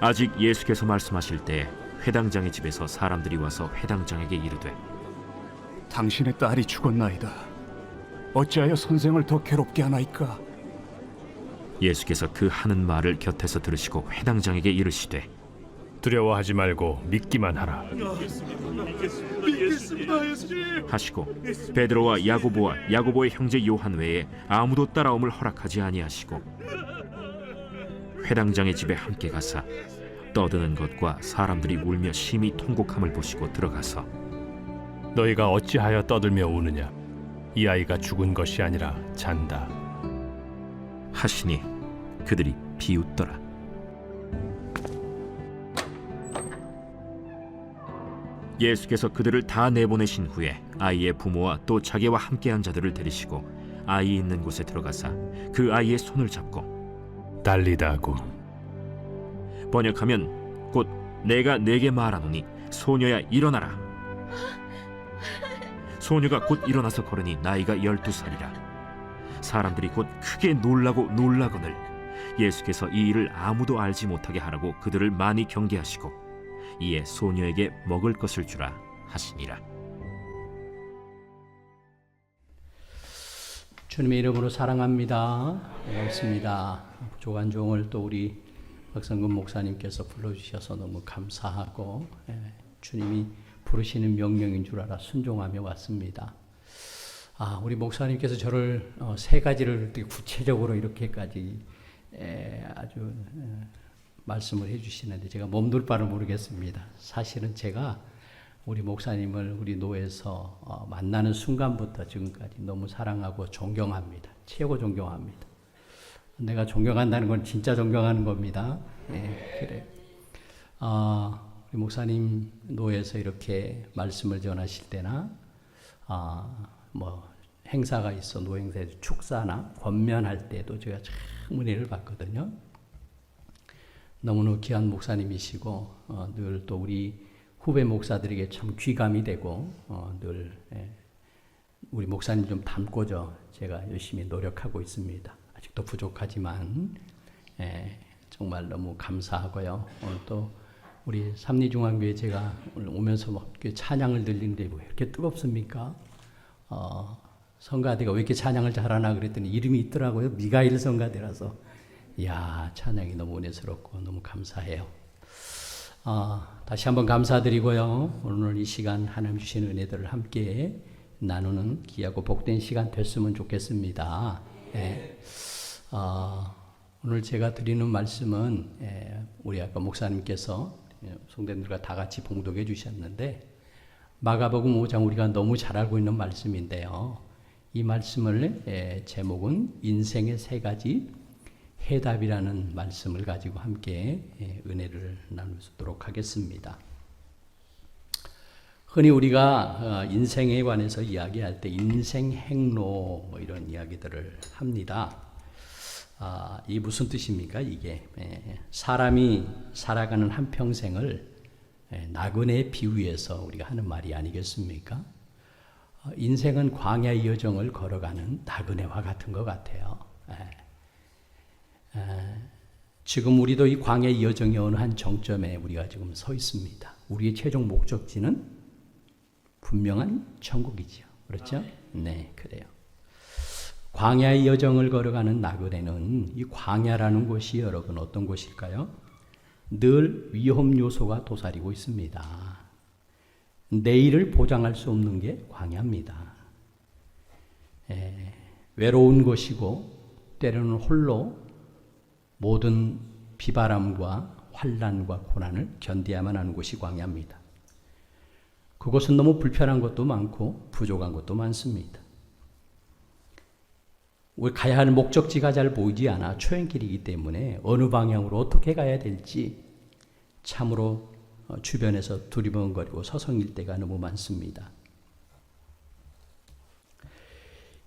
아직 예수께서 말씀하실 때 회당장의 집에서 사람들이 와서 회당장에게 이르되, 당신의 딸이 죽었나이다. 어찌하여 선생을 더 괴롭게 하나이까? 예수께서 그 하는 말을 곁에서 들으시고 회당장에게 이르시되, 두려워하지 말고 믿기만 하라. 하시고 베드로와 야고보와 야고보의 형제 요한 외에 아무도 따라옴을 허락하지 아니하시고 회당장의 집에 함께 가사 떠드는 것과 사람들이 울며 심히 통곡함을 보시고 들어가서 너희가 어찌하여 떠들며 우느냐? 이 아이가 죽은 것이 아니라 잔다. 하시니 그들이 비웃더라. 예수께서 그들을 다 내보내신 후에 아이의 부모와 또 자기와 함께한 자들을 데리시고 아이 있는 곳에 들어가사 그 아이의 손을 잡고 달리다고. 번역하면 곧 내가 네게 말하노니 소녀야 일어나라. 소녀가 곧 일어나서 걸으니 나이가 12살이라. 사람들이 곧 크게 놀라거늘 예수께서 이 일을 아무도 알지 못하게 하라고 그들을 많이 경계하시고 이에 소녀에게 먹을 것을 주라 하시니라. 주님의 이름으로 사랑합니다. 반갑습니다. 조간종을 또 우리 박성근 목사님께서 불러주셔서 너무 감사하고, 주님이 부르시는 명령인 줄 알아 순종하며 왔습니다. 우리 목사님께서 저를 세 가지를 구체적으로 이렇게까지 아주 말씀을 해주시는데 제가 몸둘 바를 모르겠습니다. 사실은 제가 우리 목사님을 우리 노에서 만나는 순간부터 지금까지 너무 사랑하고 존경합니다. 최고 존경합니다. 내가 존경한다는 건 진짜 존경하는 겁니다. 그래. 우리 목사님 노에서 이렇게 말씀을 전하실 때나 뭐 행사가 있어 노행사 축사나 권면할 때도 제가 참 은혜를 받거든요. 너무나 귀한 목사님이시고 늘 또 우리 후배 목사들에게 참 귀감이 되고 늘 우리 목사님 좀 닮고자 제가 열심히 노력하고 있습니다. 아직도 부족하지만 정말 너무 감사하고요. 오늘 또 우리 삼리중앙교회 제가 오늘 오면서 막 찬양을 들리는데 왜 이렇게 뜨겁습니까? 성가대가 왜 이렇게 찬양을 잘하나 그랬더니 이름이 있더라고요. 미가일 성가대라서. 이야, 찬양이 너무 은혜스럽고 너무 감사해요. 다시 한번 감사드리고요. 오늘 이 시간 하나님 주신 은혜들을 함께 나누는 귀하고 복된 시간 됐으면 좋겠습니다. 오늘 제가 드리는 말씀은 우리 아까 목사님께서 성도님들과 다 같이 봉독해 주셨는데 마가복음 5장 우리가 너무 잘 알고 있는 말씀인데요. 이 말씀을 제목은 인생의 세 가지 해답이라는 말씀을 가지고 함께 은혜를 나누도록 하겠습니다. 흔히 우리가 인생에 관해서 이야기할 때 인생 행로 뭐 이런 이야기들을 합니다. 이 무슨 뜻입니까? 이게 사람이 살아가는 한평생을 나그네에 비유해서 우리가 하는 말이 아니겠습니까? 인생은 광야의 여정을 걸어가는 나그네와 같은 것 같아요. 지금 우리도 이 광야의 여정의 어느 한 정점에 우리가 지금 서 있습니다. 우리의 최종 목적지는 분명한 천국이죠. 그렇죠? 네, 그래요. 광야의 여정을 걸어가는 나그네는 이 광야라는 곳이 여러분 어떤 곳일까요? 늘 위험 요소가 도사리고 있습니다. 내일을 보장할 수 없는 게 광야입니다. 외로운 곳이고 때로는 홀로 모든 비바람과 환난과 고난을 견뎌야만 하는 곳이 광야입니다. 그곳은 너무 불편한 것도 많고 부족한 것도 많습니다. 우리 가야 할 목적지가 잘 보이지 않아 초행길이기 때문에 어느 방향으로 어떻게 가야 될지 참으로 주변에서 두리번거리고 서성일 때가 너무 많습니다.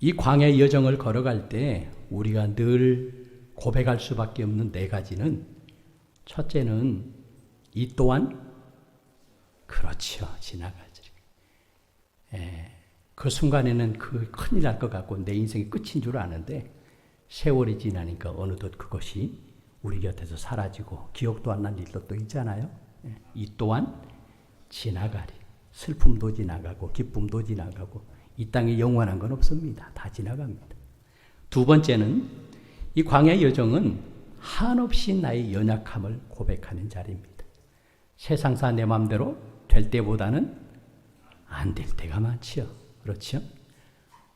이 광야의 여정을 걸어갈 때 우리가 늘 고백할 수밖에 없는 네 가지는 첫째는 이 또한 그렇죠. 지나가지. 그 순간에는 그 큰일 날 것 같고 내 인생이 끝인 줄 아는데 세월이 지나니까 어느덧 그것이 우리 곁에서 사라지고 기억도 안 난 일도 또 있잖아요. 이 또한 지나가리. 슬픔도 지나가고 기쁨도 지나가고 이 땅에 영원한 건 없습니다. 다 지나갑니다. 두 번째는 이 광야의 여정은 한없이 나의 연약함을 고백하는 자리입니다. 세상사 내 마음대로 될 때보다는 안 될 때가 많지요. 그렇죠?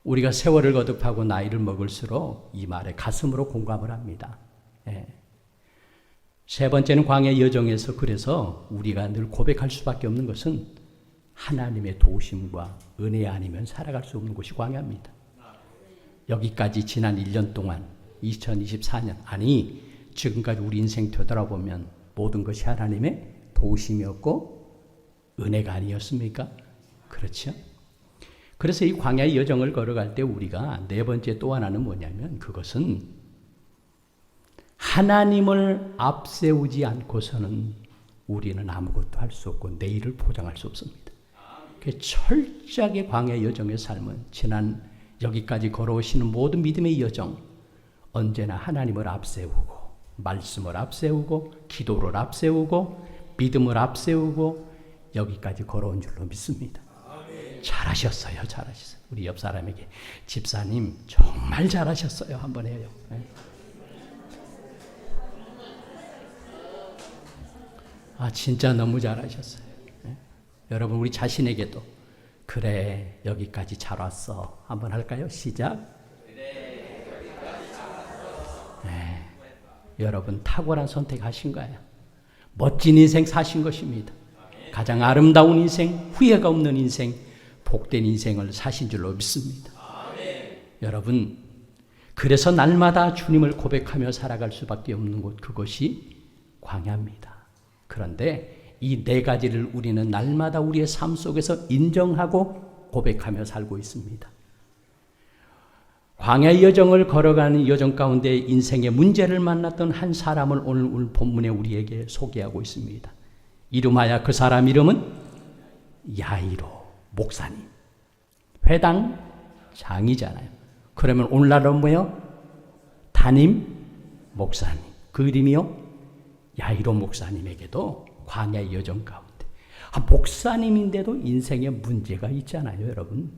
우리가 세월을 거듭하고 나이를 먹을수록 이 말에 가슴으로 공감을 합니다. 세 번째는 광야의 여정에서 그래서 우리가 늘 고백할 수밖에 없는 것은 하나님의 도우심과 은혜 아니면 살아갈 수 없는 곳이 광야입니다. 여기까지 지난 1년 동안 2024년 아니 지금까지 우리 인생 되돌아보면 모든 것이 하나님의 도우심이었고 은혜가 아니었습니까? 그렇죠? 그래서 이 광야의 여정을 걸어갈 때 우리가 네 번째 또 하나는 뭐냐면 그것은 하나님을 앞세우지 않고서는 우리는 아무것도 할 수 없고 내일을 포장할 수 없습니다. 철저하게 광야의 여정의 삶은 지난 여기까지 걸어오시는 모든 믿음의 여정 언제나 하나님을 앞세우고 말씀을 앞세우고 기도를 앞세우고 믿음을 앞세우고 여기까지 걸어온 줄로 믿습니다. 잘하셨어요. 잘하셨어요. 우리 옆 사람에게 집사님 정말 잘하셨어요. 한번 해요. 진짜 너무 잘하셨어요. 여러분 우리 자신에게도 그래 여기까지 잘 왔어. 한번 할까요? 시작. 여러분 탁월한 선택하신 거예요. 멋진 인생 사신 것입니다. 가장 아름다운 인생, 후회가 없는 인생, 복된 인생을 사신 줄로 믿습니다. 여러분 그래서 날마다 주님을 고백하며 살아갈 수밖에 없는 곳 그것이 광야입니다. 그런데 이 네 가지를 우리는 날마다 우리의 삶 속에서 인정하고 고백하며 살고 있습니다. 광야의 여정을 걸어가는 여정 가운데 인생의 문제를 만났던 한 사람을 오늘 본문에 우리에게 소개하고 있습니다. 이름하여 그 사람 이름은 야이로 목사님. 회당 장이잖아요. 그러면 오늘날은 뭐예요? 담임 목사님. 그 이름이요? 야이로 목사님에게도 광야의 여정 가운데 목사님인데도 인생에 문제가 있잖아요. 여러분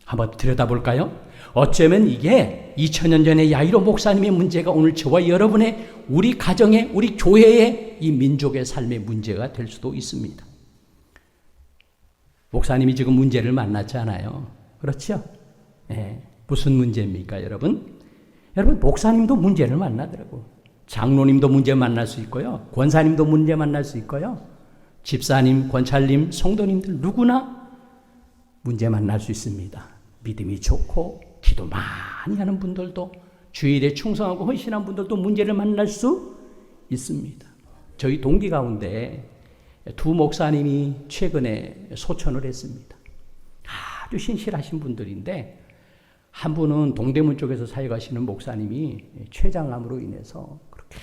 한번 들여다볼까요? 어쩌면 이게 2000년 전에 야이로 목사님의 문제가 오늘 저와 여러분의 우리 가정의 우리 교회의 이 민족의 삶의 문제가 될 수도 있습니다. 목사님이 지금 문제를 만났잖아요. 그렇죠? 무슨 문제입니까 여러분? 여러분 목사님도 문제를 만나더라고요. 장로님도 문제 만날 수 있고요. 권사님도 문제 만날 수 있고요. 집사님, 권찰님, 성도님들 누구나 문제 만날 수 있습니다. 믿음이 좋고 기도 많이 하는 분들도 주일에 충성하고 헌신한 분들도 문제를 만날 수 있습니다. 저희 동기 가운데 두 목사님이 최근에 소천을 했습니다. 아주 신실하신 분들인데 한 분은 동대문 쪽에서 사역하시는 목사님이 췌장암으로 인해서 그렇게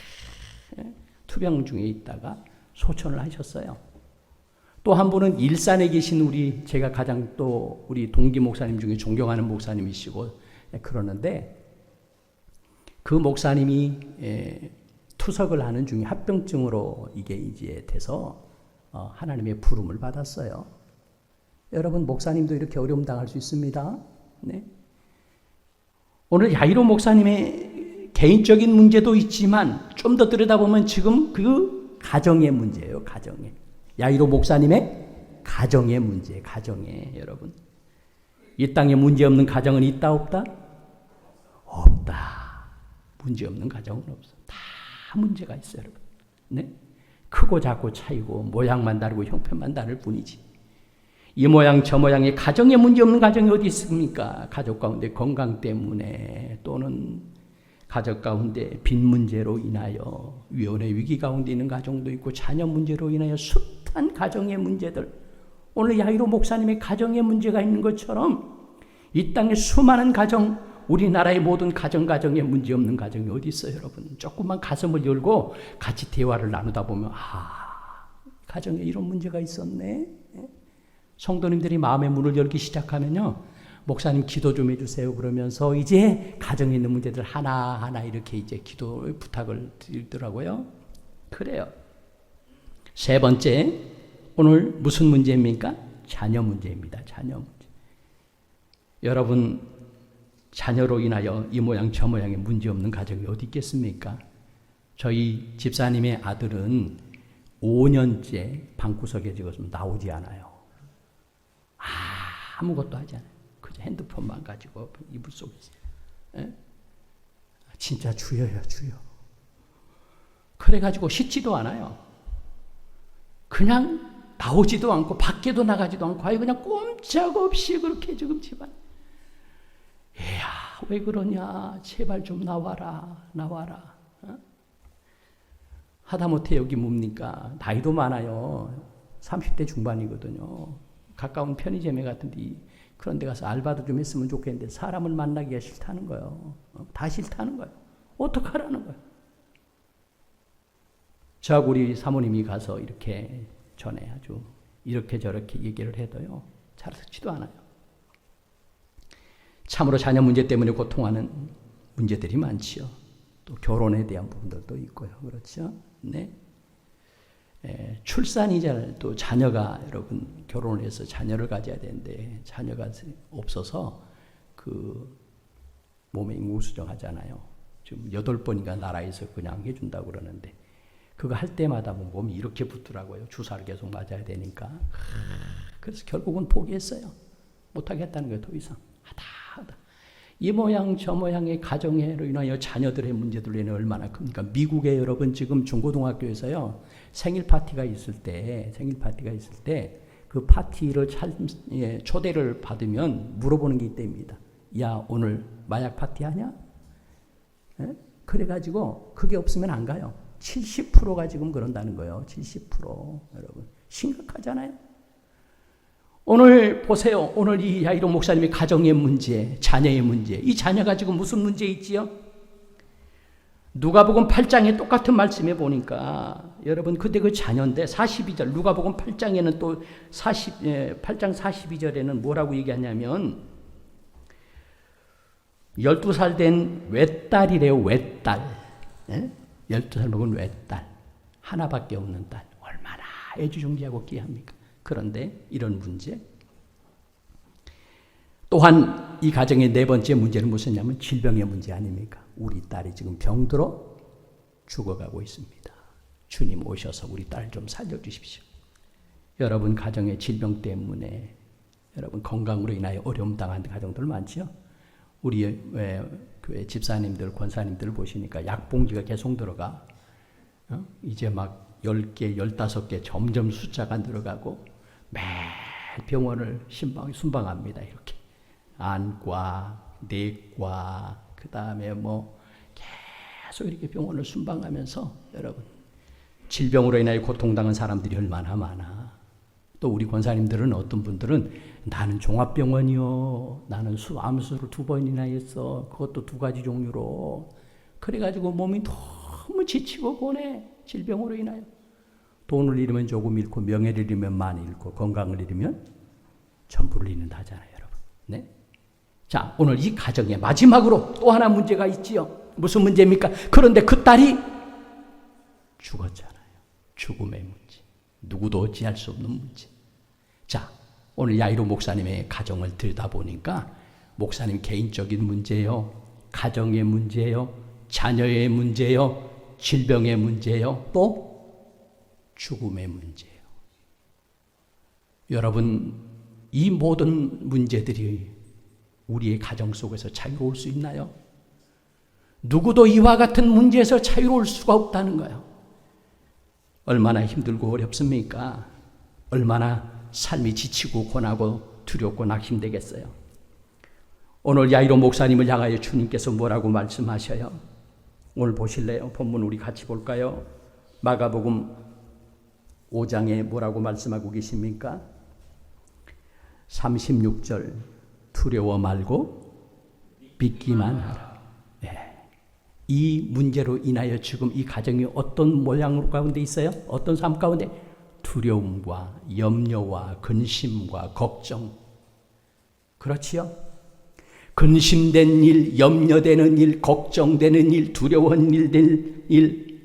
투병 중에 있다가 소천을 하셨어요. 또 한 분은 일산에 계신 제가 가장 또 우리 동기 목사님 중에 존경하는 목사님이시고 그러는데 그 목사님이 투석을 하는 중에 합병증으로 이게 이제 돼서 하나님의 부름을 받았어요. 여러분 목사님도 이렇게 어려움 당할 수 있습니다. 네. 오늘 야이로 목사님의 개인적인 문제도 있지만 좀 더 들여다보면 지금 그 가정의 문제예요. 가정의. 야이로 목사님의 가정의 문제. 가정에 여러분. 이 땅에 문제 없는 가정은 있다 없다? 없다. 문제 없는 가정은 없어. 다 문제가 있어요. 여러분. 네? 크고 작고 차이고 모양만 다르고 형편만 다를 뿐이지. 이 모양 저 모양의 가정에 문제 없는 가정이 어디 있습니까? 가족 가운데 건강 때문에 또는 가족 가운데 빚 문제로 인하여 위혼의 위기 가운데 있는 가정도 있고 자녀 문제로 인하여 숱한 가정의 문제들 오늘 야이로 목사님의 가정에 문제가 있는 것처럼 이 땅에 수많은 가정 우리나라의 모든 가정에 문제 없는 가정이 어디 있어요 여러분. 조금만 가슴을 열고 같이 대화를 나누다 보면 가정에 이런 문제가 있었네. 성도님들이 마음의 문을 열기 시작하면요 목사님 기도 좀 해주세요. 그러면서 이제 가정에 있는 문제들 하나하나 이렇게 이제 기도 부탁을 드리더라고요. 그래요. 세 번째, 오늘 무슨 문제입니까? 자녀 문제입니다. 자녀 문제. 여러분, 자녀로 인하여 이 모양 저 모양의 문제 없는 가정이 어디 있겠습니까? 저희 집사님의 아들은 5년째 방구석에 지금 나오지 않아요. 아무것도 하지 않아요. 그저 핸드폰만 가지고 이불 속에 있어요. 진짜 주여요, 주여. 그래가지고 씻지도 않아요. 그냥 나오지도 않고 밖에도 나가지도 않고 아예 그냥 꼼짝없이 그렇게 지금 집안. 얘야, 왜 그러냐? 제발 좀 나와라, 나와라. 하다못해 여기 뭡니까? 나이도 많아요. 30대 중반이거든요. 가까운 편의점에 갔더니 그런 데 가서 알바도 좀 했으면 좋겠는데 사람을 만나기가 싫다는 거예요. 다 싫다는 거예요. 어떡하라는 거예요. 저하고 우리 사모님이 가서 이렇게 전에 아주 이렇게 저렇게 얘기를 해도요. 잘 듣지도 않아요. 참으로 자녀 문제 때문에 고통하는 문제들이 많지요. 또 결혼에 대한 부분들도 있고요. 그렇죠? 네. 출산이잖아요. 또 자녀가 여러분 결혼을 해서 자녀를 가져야 되는데 자녀가 없어서 그 몸에 인공수정하잖아요. 지금 8번인가 나라에서 그냥 해준다고 그러는데 그거 할 때마다 몸이 이렇게 붙더라고요. 주사를 계속 맞아야 되니까. 그래서 결국은 포기했어요. 못하겠다는 거예요. 더 이상. 하다. 이 모양 저 모양의 가정으로 인하여 자녀들의 문제들로 인해 얼마나 큽니까? 미국에 여러분 지금 중고등학교에서요. 생일 파티가 있을 때 그 파티를 초대를 받으면 물어보는 게 있답니다. 야, 오늘 마약 파티 하냐? 그래가지고 그게 없으면 안 가요. 70%가 지금 그런다는 거예요. 70% 여러분 심각하잖아요. 오늘 보세요. 오늘 이 야이로 목사님의 가정의 문제, 자녀의 문제. 이 자녀가 지금 무슨 문제 있지요? 누가복음 8장에 똑같은 말씀에 보니까 여러분 그때 그 자녀인데 42절 누가복음 8장에는 또 8장 42절에는 뭐라고 얘기하냐면 12살 된 외딸이래요. 외딸. 12살 먹은 외딸. 하나밖에 없는 딸. 얼마나 애주중지하고 귀합니까? 그런데 이런 문제. 또한 이 가정의 네 번째 문제는 무엇이냐면 질병의 문제 아닙니까? 우리 딸이 지금 병들어 죽어가고 있습니다. 주님 오셔서 우리 딸 좀 살려주십시오. 여러분 가정의 질병 때문에 여러분 건강으로 인하여 어려움 당한 가정들 많죠? 우리 교회 집사님들, 권사님들 보시니까 약봉지가 계속 들어가. 이제 막 10개, 15개 점점 숫자가 늘어가고 매일 병원을 순방합니다. 이렇게. 안과, 내과, 그 다음에 뭐 계속 이렇게 병원을 순방하면서 여러분 질병으로 인하여 고통당한 사람들이 얼마나 많아. 또 우리 권사님들은 어떤 분들은 나는 종합병원이요. 나는 암수를 2번이나 했어. 그것도 2가지 종류로. 그래가지고 몸이 너무 지치고 고뇌. 질병으로 인하여. 돈을 잃으면 조금 잃고 명예를 잃으면 많이 잃고 건강을 잃으면 전부를 잃는다잖아요. 여러분. 네? 자, 오늘 이 가정에 마지막으로 또 하나 문제가 있지요. 무슨 문제입니까? 그런데 그 딸이 죽었잖아요. 죽음의 문제. 누구도 어찌할 수 없는 문제. 자, 오늘 야이로 목사님의 가정을 들여다보니까 목사님 개인적인 문제요, 가정의 문제요, 자녀의 문제요, 질병의 문제요, 또 죽음의 문제요. 여러분, 이 모든 문제들이 우리의 가정 속에서 자유로울 수 있나요? 누구도 이와 같은 문제에서 자유로울 수가 없다는 거예요. 얼마나 힘들고 어렵습니까? 얼마나 삶이 지치고 고나고 두렵고 낙심되겠어요. 오늘 야이로 목사님을 향하여 주님께서 뭐라고 말씀하셔요? 오늘 보실래요? 본문 우리 같이 볼까요? 마가복음 5장에 뭐라고 말씀하고 계십니까? 36절 두려워 말고 믿기만 하라. 이 문제로 인하여 지금 이 가정이 어떤 모양 가운데 있어요? 어떤 삶 가운데? 두려움과 염려와 근심과 걱정. 그렇지요? 근심된 일, 염려되는 일, 걱정되는 일, 두려운 일,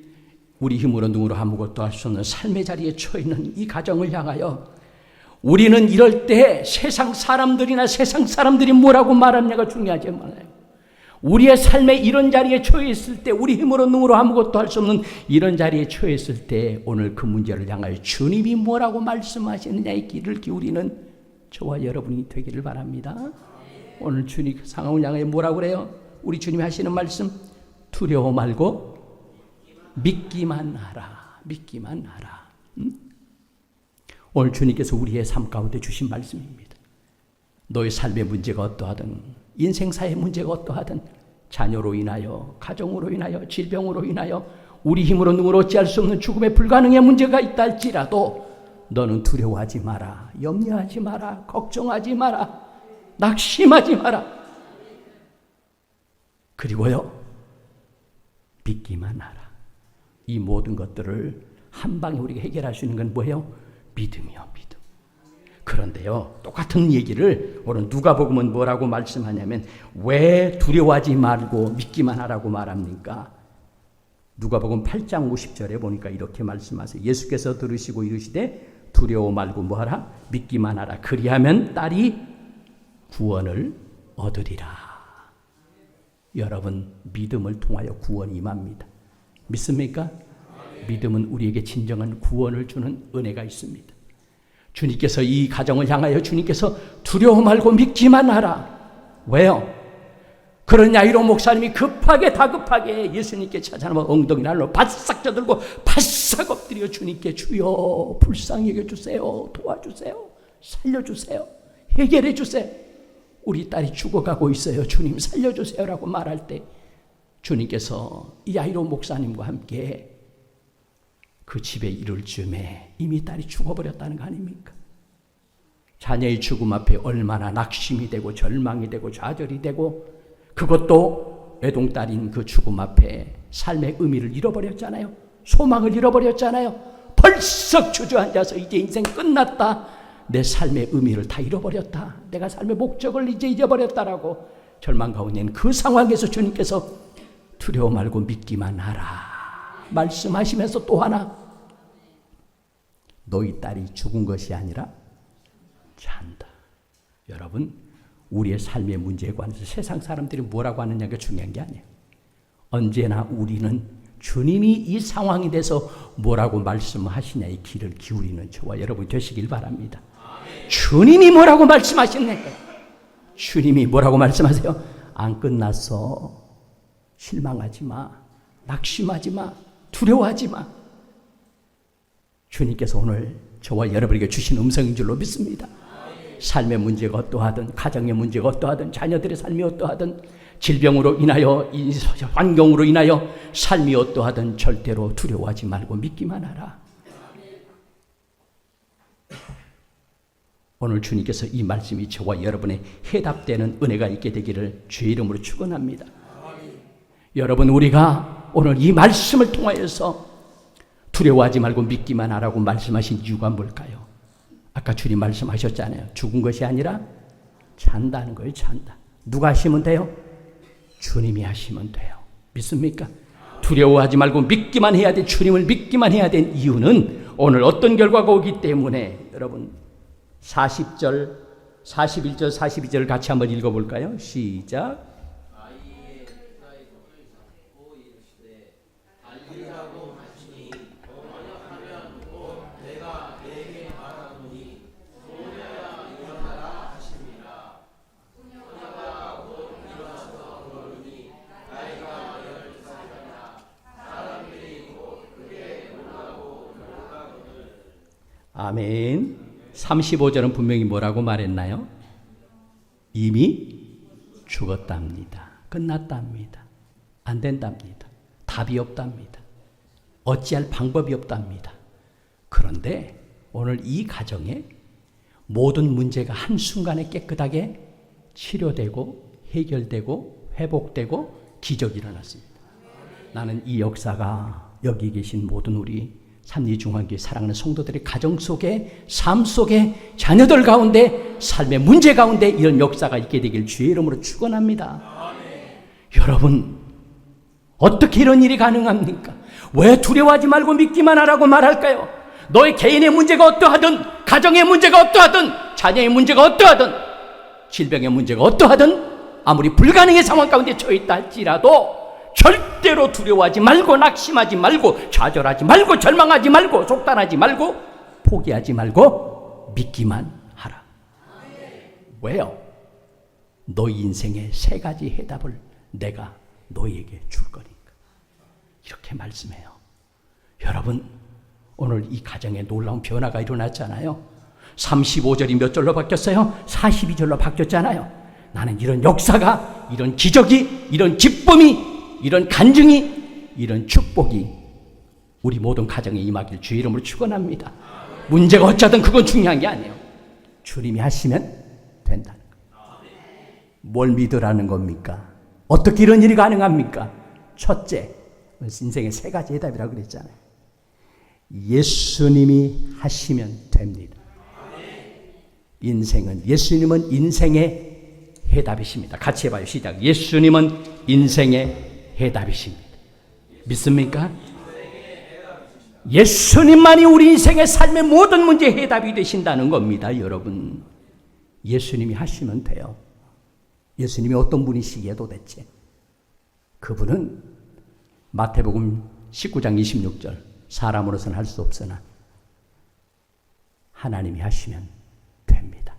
우리 힘으로 누구로 아무것도 할 수 없는 삶의 자리에 처해 있는 이 가정을 향하여 우리는 이럴 때 세상 사람들이나 세상 사람들이 뭐라고 말하느냐가 중요하지 않아요. 우리의 삶의 이런 자리에 처해 있을 때, 우리 힘으로 누구로 아무것도 할 수 없는 이런 자리에 처해 있을 때 오늘 그 문제를 향하여 주님이 뭐라고 말씀하시느냐의 귀를 기울이는 저와 여러분이 되기를 바랍니다. 오늘 주님 그 상황을 향하여 뭐라고 그래요? 우리 주님이 하시는 말씀, 두려워 말고 믿기만 하라. 믿기만 하라. 오늘 주님께서 우리의 삶 가운데 주신 말씀입니다. 너의 삶의 문제가 어떠하든, 인생사의 문제가 어떠하든, 자녀로 인하여, 가정으로 인하여, 질병으로 인하여, 우리 힘으로 누구로 어찌할 수 없는 죽음의 불가능의 문제가 있다 할지라도 너는 두려워하지 마라. 염려하지 마라. 걱정하지 마라. 낙심하지 마라. 그리고요, 믿기만 하라. 이 모든 것들을 한 방에 우리가 해결할 수 있는 건 뭐예요? 믿음이요, 믿음. 그런데요, 똑같은 얘기를 오늘 누가복음은 뭐라고 말씀하냐면, 왜 두려워하지 말고 믿기만 하라고 말합니까? 누가복음 8장 50절에 보니까 이렇게 말씀하세요. 예수께서 들으시고 이르시되 두려워 말고 뭐하라? 믿기만 하라. 그리하면 딸이 구원을 얻으리라. 여러분, 믿음을 통하여 구원이 임합니다. 믿습니까? 믿음은 우리에게 진정한 구원을 주는 은혜가 있습니다. 주님께서 이 가정을 향하여 주님께서 두려워 말고 믿기만 하라. 왜요? 그런 야이로 목사님이 다급하게 예수님께 찾아나와 엉덩이 날로 바싹 져들고 바싹 엎드려 주님께 주여 불쌍히 여겨주세요. 도와주세요. 살려주세요. 해결해 주세요. 우리 딸이 죽어가고 있어요. 주님 살려주세요라고 말할 때 주님께서 이 야이로 목사님과 함께 그 집에 이를 즈음에 이미 딸이 죽어버렸다는 거 아닙니까? 자녀의 죽음 앞에 얼마나 낙심이 되고 절망이 되고 좌절이 되고, 그것도 외동딸인 그 죽음 앞에 삶의 의미를 잃어버렸잖아요. 소망을 잃어버렸잖아요. 벌썩 주저앉아서 이제 인생 끝났다. 내 삶의 의미를 다 잃어버렸다. 내가 삶의 목적을 이제 잊어버렸다라고 절망 가운데 있는 그 상황에서 주님께서 두려워 말고 믿기만 하라 말씀하시면서 또 하나, 너희 딸이 죽은 것이 아니라 잔다. 여러분, 우리의 삶의 문제에 관해서 세상 사람들이 뭐라고 하느냐가 중요한 게 아니에요. 언제나 우리는 주님이 이 상황에 대해서 뭐라고 말씀하시냐의 귀를 기울이는 저와 여러분 되시길 바랍니다. 주님이 뭐라고 말씀하시느냐. 주님이 뭐라고 말씀하세요? 안 끝났어. 실망하지 마. 낙심하지 마. 두려워하지 마. 주님께서 오늘 저와 여러분에게 주신 음성인 줄로 믿습니다. 삶의 문제가 어떠하든, 가정의 문제가 어떠하든, 자녀들의 삶이 어떠하든, 질병으로 인하여, 이 환경으로 인하여 삶이 어떠하든 절대로 두려워하지 말고 믿기만 하라. 오늘 주님께서 이 말씀이 저와 여러분의 해답되는 은혜가 있게 되기를 주의 이름으로 축원합니다. 여러분, 우리가 오늘 이 말씀을 통하여서 두려워하지 말고 믿기만 하라고 말씀하신 이유가 뭘까요? 아까 주님 말씀하셨잖아요. 죽은 것이 아니라 잔다는 거예요. 잔다. 누가 하시면 돼요? 주님이 하시면 돼요. 믿습니까? 두려워하지 말고 믿기만 해야 돼. 주님을 믿기만 해야 된 이유는 오늘 어떤 결과가 오기 때문에, 여러분 40절, 41절, 42절 같이 한번 읽어볼까요? 시작. 아멘. 35절은 분명히 뭐라고 말했나요? 이미 죽었답니다. 끝났답니다. 안 된답니다. 답이 없답니다. 어찌할 방법이 없답니다. 그런데 오늘 이 가정에 모든 문제가 한순간에 깨끗하게 치료되고 해결되고 회복되고 기적이 일어났습니다. 나는 이 역사가 여기 계신 모든 우리 삼리중앙교회 사랑하는 성도들의 가정 속에, 삶 속에, 자녀들 가운데, 삶의 문제 가운데 이런 역사가 있게 되길 주의 이름으로 축원합니다. 여러분, 어떻게 이런 일이 가능합니까? 왜 두려워하지 말고 믿기만 하라고 말할까요? 너의 개인의 문제가 어떠하든, 가정의 문제가 어떠하든, 자녀의 문제가 어떠하든, 질병의 문제가 어떠하든, 아무리 불가능의 상황 가운데 처해 있다 할지라도 절대로 두려워하지 말고, 낙심하지 말고, 좌절하지 말고, 절망하지 말고, 속단하지 말고, 포기하지 말고 믿기만 하라. 왜요? 너희 인생의 세 가지 해답을 내가 너희에게 줄 거니까. 이렇게 말씀해요. 여러분, 오늘 이 가정에 놀라운 변화가 일어났잖아요. 35절이 몇 절로 바뀌었어요? 42절로 바뀌었잖아요. 나는 이런 역사가, 이런 기적이, 이런 기쁨이, 이런 간증이, 이런 축복이 우리 모든 가정에 임하길 주의 이름으로 축원합니다. 문제가 어쩌든 그건 중요한 게 아니에요. 주님이 하시면 된다는 거예요. 뭘 믿으라는 겁니까? 어떻게 이런 일이 가능합니까? 첫째, 인생의 세 가지 해답이라고 그랬잖아요. 예수님이 하시면 됩니다. 예수님은 인생의 해답이십니다. 같이 해봐요. 시작. 예수님은 인생의 해답이십니다. 믿습니까? 예수님만이 우리 인생의 삶의 모든 문제의 해답이 되신다는 겁니다. 여러분, 예수님이 하시면 돼요. 예수님이 어떤 분이시기에 도대체? 그분은 마태복음 19장 26절, 사람으로서는 할 수 없으나 하나님이 하시면 됩니다.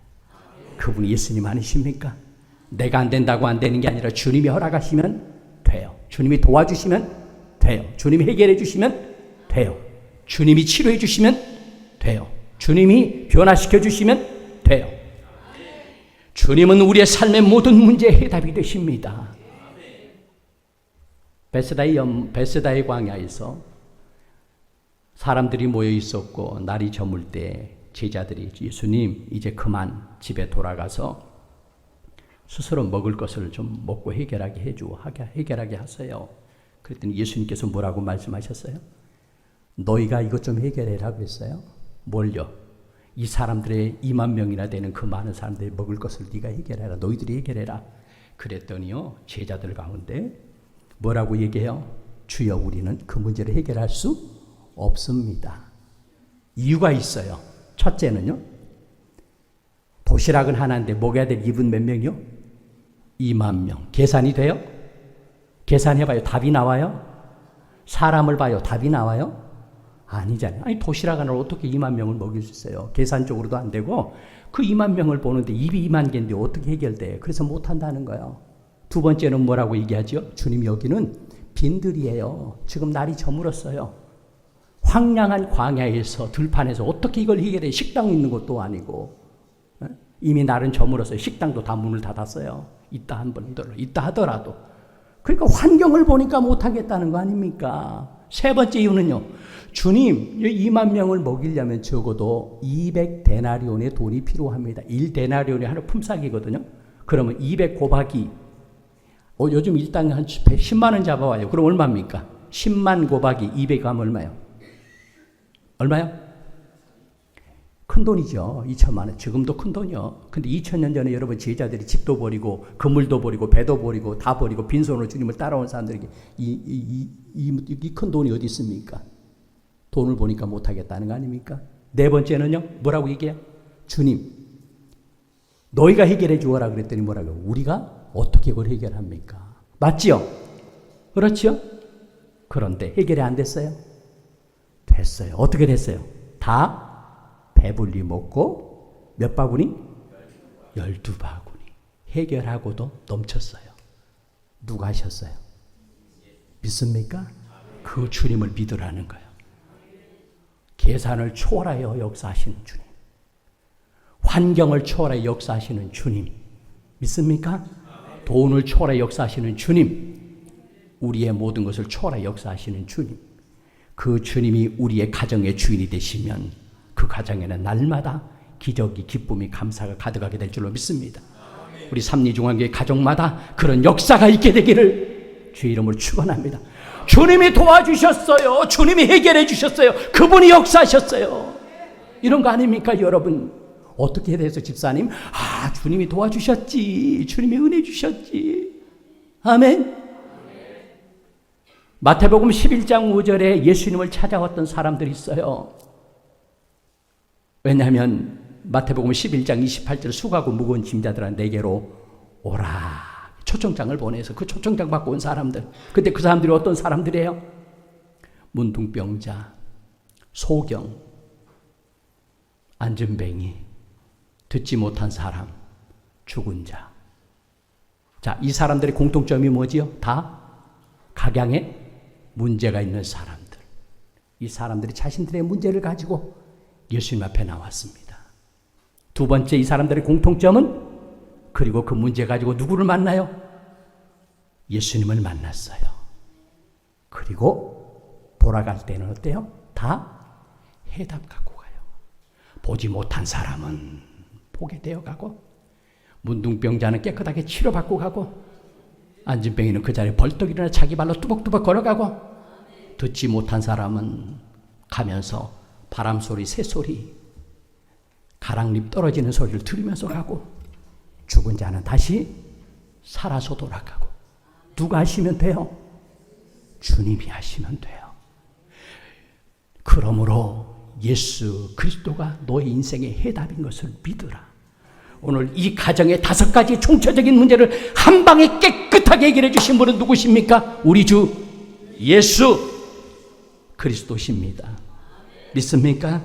그분이 예수님 아니십니까? 내가 안 된다고 안 되는 게 아니라 주님이 허락하시면 돼요. 주님이 도와주시면 돼요. 주님이 해결해 주시면 돼요. 주님이 치료해 주시면 돼요. 주님이 변화시켜 주시면 돼요. 주님은 우리의 삶의 모든 문제의 해답이 되십니다. 베스다의 광야에서 사람들이 모여 있었고 날이 저물 때 제자들이 예수님 이제 그만 집에 돌아가서 스스로 먹을 것을 좀 먹고 해결하게 하세요. 그랬더니 예수님께서 뭐라고 말씀하셨어요? 너희가 이것 좀 해결해라 그랬어요. 뭘요? 이 사람들의 2만 명이나 되는 그 많은 사람들이 먹을 것을 네가 해결해라. 너희들이 해결해라. 그랬더니요, 제자들 가운데 뭐라고 얘기해요? 주여, 우리는 그 문제를 해결할 수 없습니다. 이유가 있어요. 첫째는요, 도시락은 하나인데 먹어야 될 입은 몇 명이요? 2만 명. 계산이 돼요? 계산해봐요. 답이 나와요? 사람을 봐요. 답이 나와요? 아니잖아요. 아니, 도시락 하나를 어떻게 2만 명을 먹일 수 있어요? 계산적으로도 안 되고 그 2만 명을 보는데 입이 2만 개인데 어떻게 해결돼요? 그래서 못한다는 거예요. 두 번째는 뭐라고 얘기하죠? 주님, 여기는 빈들이에요. 지금 날이 저물었어요. 황량한 광야에서 들판에서 어떻게 이걸 해결해? 식당 있는 것도 아니고 이미 날은 저물었어요. 식당도 다 문을 닫았어요. 이따 하더라도. 그러니까 환경을 보니까 못하겠다는 거 아닙니까? 세 번째 이유는요, 주님, 2만 명을 먹이려면 적어도 200데나리온의 돈이 필요합니다. 1데나리온이 하나 품삯이거든요. 그러면 200 곱하기 요즘 일당 한 10만 원 잡아와요. 그럼 얼마입니까? 10만 곱하기 200 하면 얼마요? 얼마요? 큰 돈이죠. 2천만 원. 지금도 큰 돈이요. 근데 2000년 전에 여러분 제자들이 집도 버리고 건물도 버리고 배도 버리고 다 버리고 빈손으로 주님을 따라온 사람들에게 이 큰 돈이 어디 있습니까? 돈을 보니까 못하겠다는 거 아닙니까? 네 번째는요, 뭐라고 얘기해요? 주님, 너희가 해결해 주어라 그랬더니 뭐라고? 우리가 어떻게 그걸 해결합니까? 맞지요? 그렇죠? 그런데 해결이 안 됐어요? 됐어요. 어떻게 됐어요? 다 배불리 먹고 몇 바구니? 12바구니. 해결하고도 넘쳤어요. 누가 하셨어요? 믿습니까? 그 주님을 믿으라는 거예요. 계산을 초월하여 역사하시는 주님, 환경을 초월하여 역사하시는 주님, 믿습니까? 돈을 초월하여 역사하시는 주님, 우리의 모든 것을 초월하여 역사하시는 주님, 그 주님이 우리의 가정의 주인이 되시면 그 가정에는 날마다 기적이, 기쁨이, 감사가 가득하게 될 줄로 믿습니다. 우리 삼리중앙교회 가정마다 그런 역사가 있게 되기를 주의 이름으로 축원합니다. 주님이 도와주셨어요. 주님이 해결해 주셨어요. 그분이 역사하셨어요. 이런 거 아닙니까, 여러분? 어떻게 돼서 집사님? 주님이 도와주셨지. 주님이 은혜 주셨지. 아멘. 마태복음 11장 5절에 예수님을 찾아왔던 사람들이 있어요. 왜냐하면 마태복음 11장 28절 수고하고 무거운 짐자들아 내게로 오라. 초청장을 보내서 그 초청장 받고 온 사람들. 근데 그 사람들이 어떤 사람들이에요? 문둥병자, 소경, 안전뱅이, 듣지 못한 사람, 죽은 자. 자, 이 사람들의 공통점이 뭐지요? 다 각양에 문제가 있는 사람들. 이 사람들이 자신들의 문제를 가지고 예수님 앞에 나왔습니다. 두 번째, 이 사람들의 공통점은 그리고 그 문제 가지고 누구를 만나요? 예수님을 만났어요. 그리고 돌아갈 때는 어때요? 다 해답 갖고 가요. 보지 못한 사람은 보게 되어 가고, 문둥병자는 깨끗하게 치료받고 가고, 안진뱅이는 그 자리에 벌떡 일어나 자기 발로 뚜벅뚜벅 걸어가고, 듣지 못한 사람은 가면서 바람소리, 새소리, 가랑잎 떨어지는 소리를 들으면서 가고, 죽은 자는 다시 살아서 돌아가고. 누가 하시면 돼요? 주님이 하시면 돼요. 그러므로 예수 그리스도가 너의 인생의 해답인 것을 믿으라. 오늘 이 가정의 5가지 총체적인 문제를 한 방에 깨끗하게 해결해 주신 분은 누구십니까? 우리 주 예수 그리스도십니다. 믿습니까?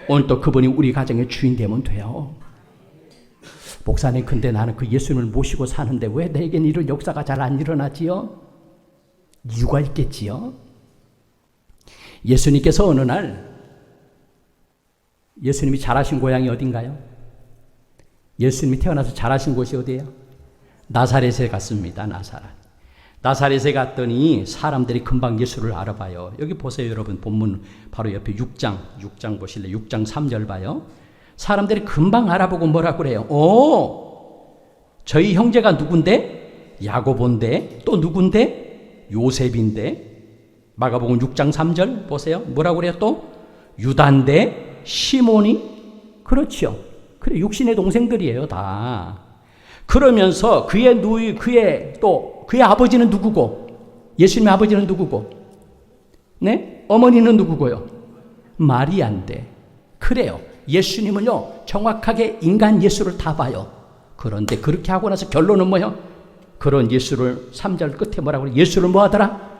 오늘 또 그분이 우리 가정의 주인 되면 돼요. 목사님, 근데 나는 그 예수님을 모시고 사는데 왜 내겐 이런 역사가 잘 안 일어나지요? 이유가 있겠지요. 예수님께서 어느 날, 예수님이 자라신 고향이 어딘가요? 예수님이 태어나서 자라신 곳이 어디예요? 나사렛에 갔습니다. 나사렛에 갔더니 사람들이 금방 예수를 알아봐요. 여기 보세요, 여러분. 본문 바로 옆에 6장 보실래요? 6장 3절 봐요. 사람들이 금방 알아보고 뭐라고 그래요? 저희 형제가 누군데? 야고보인데? 또 누군데? 요셉인데? 마가복음 6장 3절 보세요. 뭐라고 그래요? 또 유다인데? 시몬이? 그렇죠. 그래, 육신의 동생들이에요, 다. 그러면서 그의 아버지는 누구고? 예수님의 아버지는 누구고? 네? 어머니는 누구고요? 마리아인데. 그래요. 예수님은요, 정확하게 인간 예수를 다 봐요. 그런데 그렇게 하고 나서 결론은 뭐예요? 그런 예수를 3절 끝에 뭐라고 그래요? 예수를 뭐 하더라?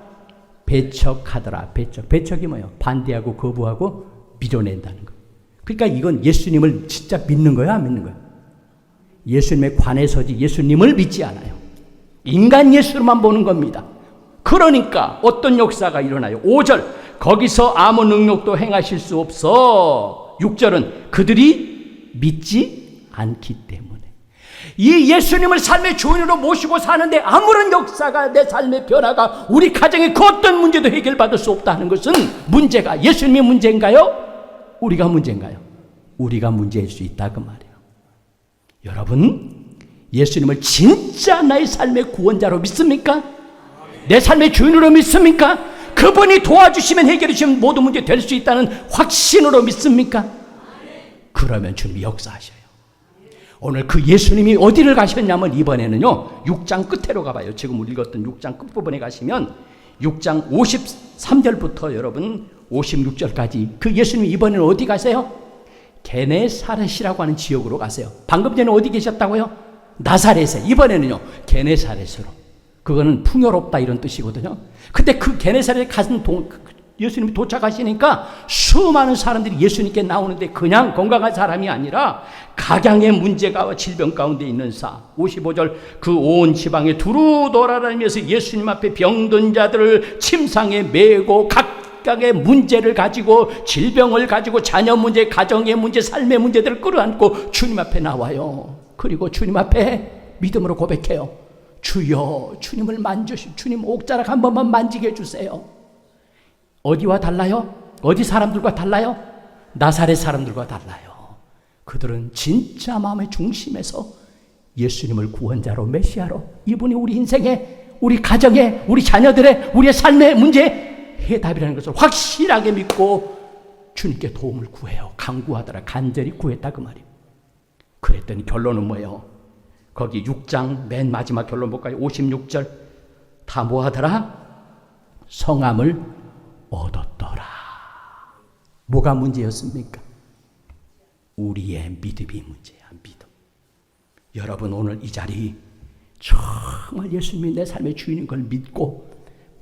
배척하더라. 배척이 뭐예요? 반대하고 거부하고 밀어낸다는 거. 그러니까 이건 예수님을 진짜 믿는 거야, 안 믿는 거야? 예수님에 관해서지 예수님을 믿지 않아요. 인간 예수로만 보는 겁니다. 그러니까 어떤 역사가 일어나요? 5절, 거기서 아무 능력도 행하실 수 없어. 6절은 그들이 믿지 않기 때문에. 이 예수님을 삶의 주인으로 모시고 사는데 아무런 역사가, 내 삶의 변화가, 우리 가정의 그 어떤 문제도 해결받을 수 없다는 것은 문제가 예수님의 문제인가요? 우리가 문제인가요? 우리가 문제일 수 있다, 그 말이에요. 여러분, 예수님을 진짜 나의 삶의 구원자로 믿습니까? 내 삶의 주인으로 믿습니까? 그분이 도와주시면, 해결해 주시면 모든 문제 될 수 있다는 확신으로 믿습니까? 그러면 주님이 역사하셔요. 오늘 그 예수님이 어디를 가셨냐면 이번에는요, 6장 끝으로 가봐요. 지금 우리 읽었던 6장 끝부분에 가시면 6장 53절부터 여러분 56절까지 그 예수님이 이번에는 어디 가세요? 게네사렛이라고 하는 지역으로 가세요. 방금 전에 어디 계셨다고요? 나사렛에. 이번에는요, 게네사렛으로. 그거는 풍요롭다 이런 뜻이거든요. 근데 그 게네사렛에 가신 예수님이 도착하시니까 수많은 사람들이 예수님께 나오는데 그냥 건강한 사람이 아니라 각양의 문제가 질병 가운데 있는 55절, 그 온 지방에 두루 돌아다니면서 예수님 앞에 병든 자들을 침상에 메고 각각의 문제를 가지고, 질병을 가지고, 자녀 문제, 가정의 문제, 삶의 문제들을 끌어안고 주님 앞에 나와요. 그리고 주님 앞에 믿음으로 고백해요. 주여, 주님을 주님 옥자락 한 번만 만지게 해주세요. 어디와 달라요? 어디 사람들과 달라요? 나사렛 사람들과 달라요. 그들은 진짜 마음의 중심에서 예수님을 구원자로, 메시아로, 이분이 우리 인생의 우리 가정의, 우리 자녀들의, 우리의 삶의 문제의 해답이라는 것을 확실하게 믿고 주님께 도움을 구해요. 간구하더라. 간절히 구했다 그 말이에요. 그랬더니 결론은 뭐예요? 거기 6장 맨 마지막 결론 볼까요? 56절 다 뭐하더라? 성함을 얻었더라. 뭐가 문제였습니까? 우리의 믿음이 문제야. 믿음. 여러분 오늘 이 자리 정말 예수님이 내 삶의 주인인 걸 믿고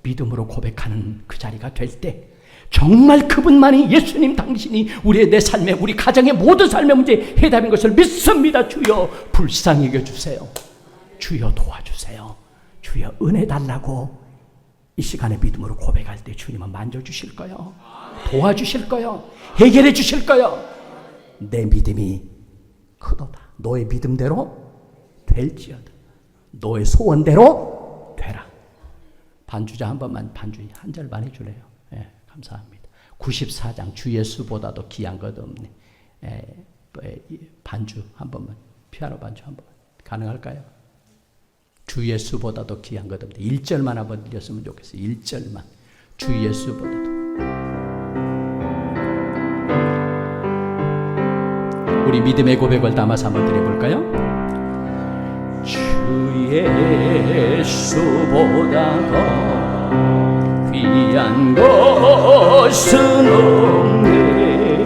믿음으로 고백하는 그 자리가 될 때 정말 그분만이 예수님 당신이 우리의 내 삶의 우리 가정의 모든 삶의 문제의 해답인 것을 믿습니다. 주여 불쌍히 여겨주세요. 주여 도와주세요. 주여 은혜 달라고 이 시간에 믿음으로 고백할 때 주님은 만져주실 거요. 도와주실 거요. 해결해 주실 거요. 내 믿음이 크도다. 너의 믿음대로 될지어다. 너의 소원대로 되라. 반주자 한 번만 반주 한 절만 해주래요. 예, 감사합니다. 94장 주 예수보다도 귀한 것 없네. 반주 한 번만 피아노 반주 한 번 가능할까요? 주 예수보다도 귀한 것 없네. 1절만 한번 드렸으면 좋겠어요. 1절만 주 예수보다도. 우리 믿음의 고백을 담아서 한번 드려볼까요? 주 예수보다 더 귀한 것은 없네.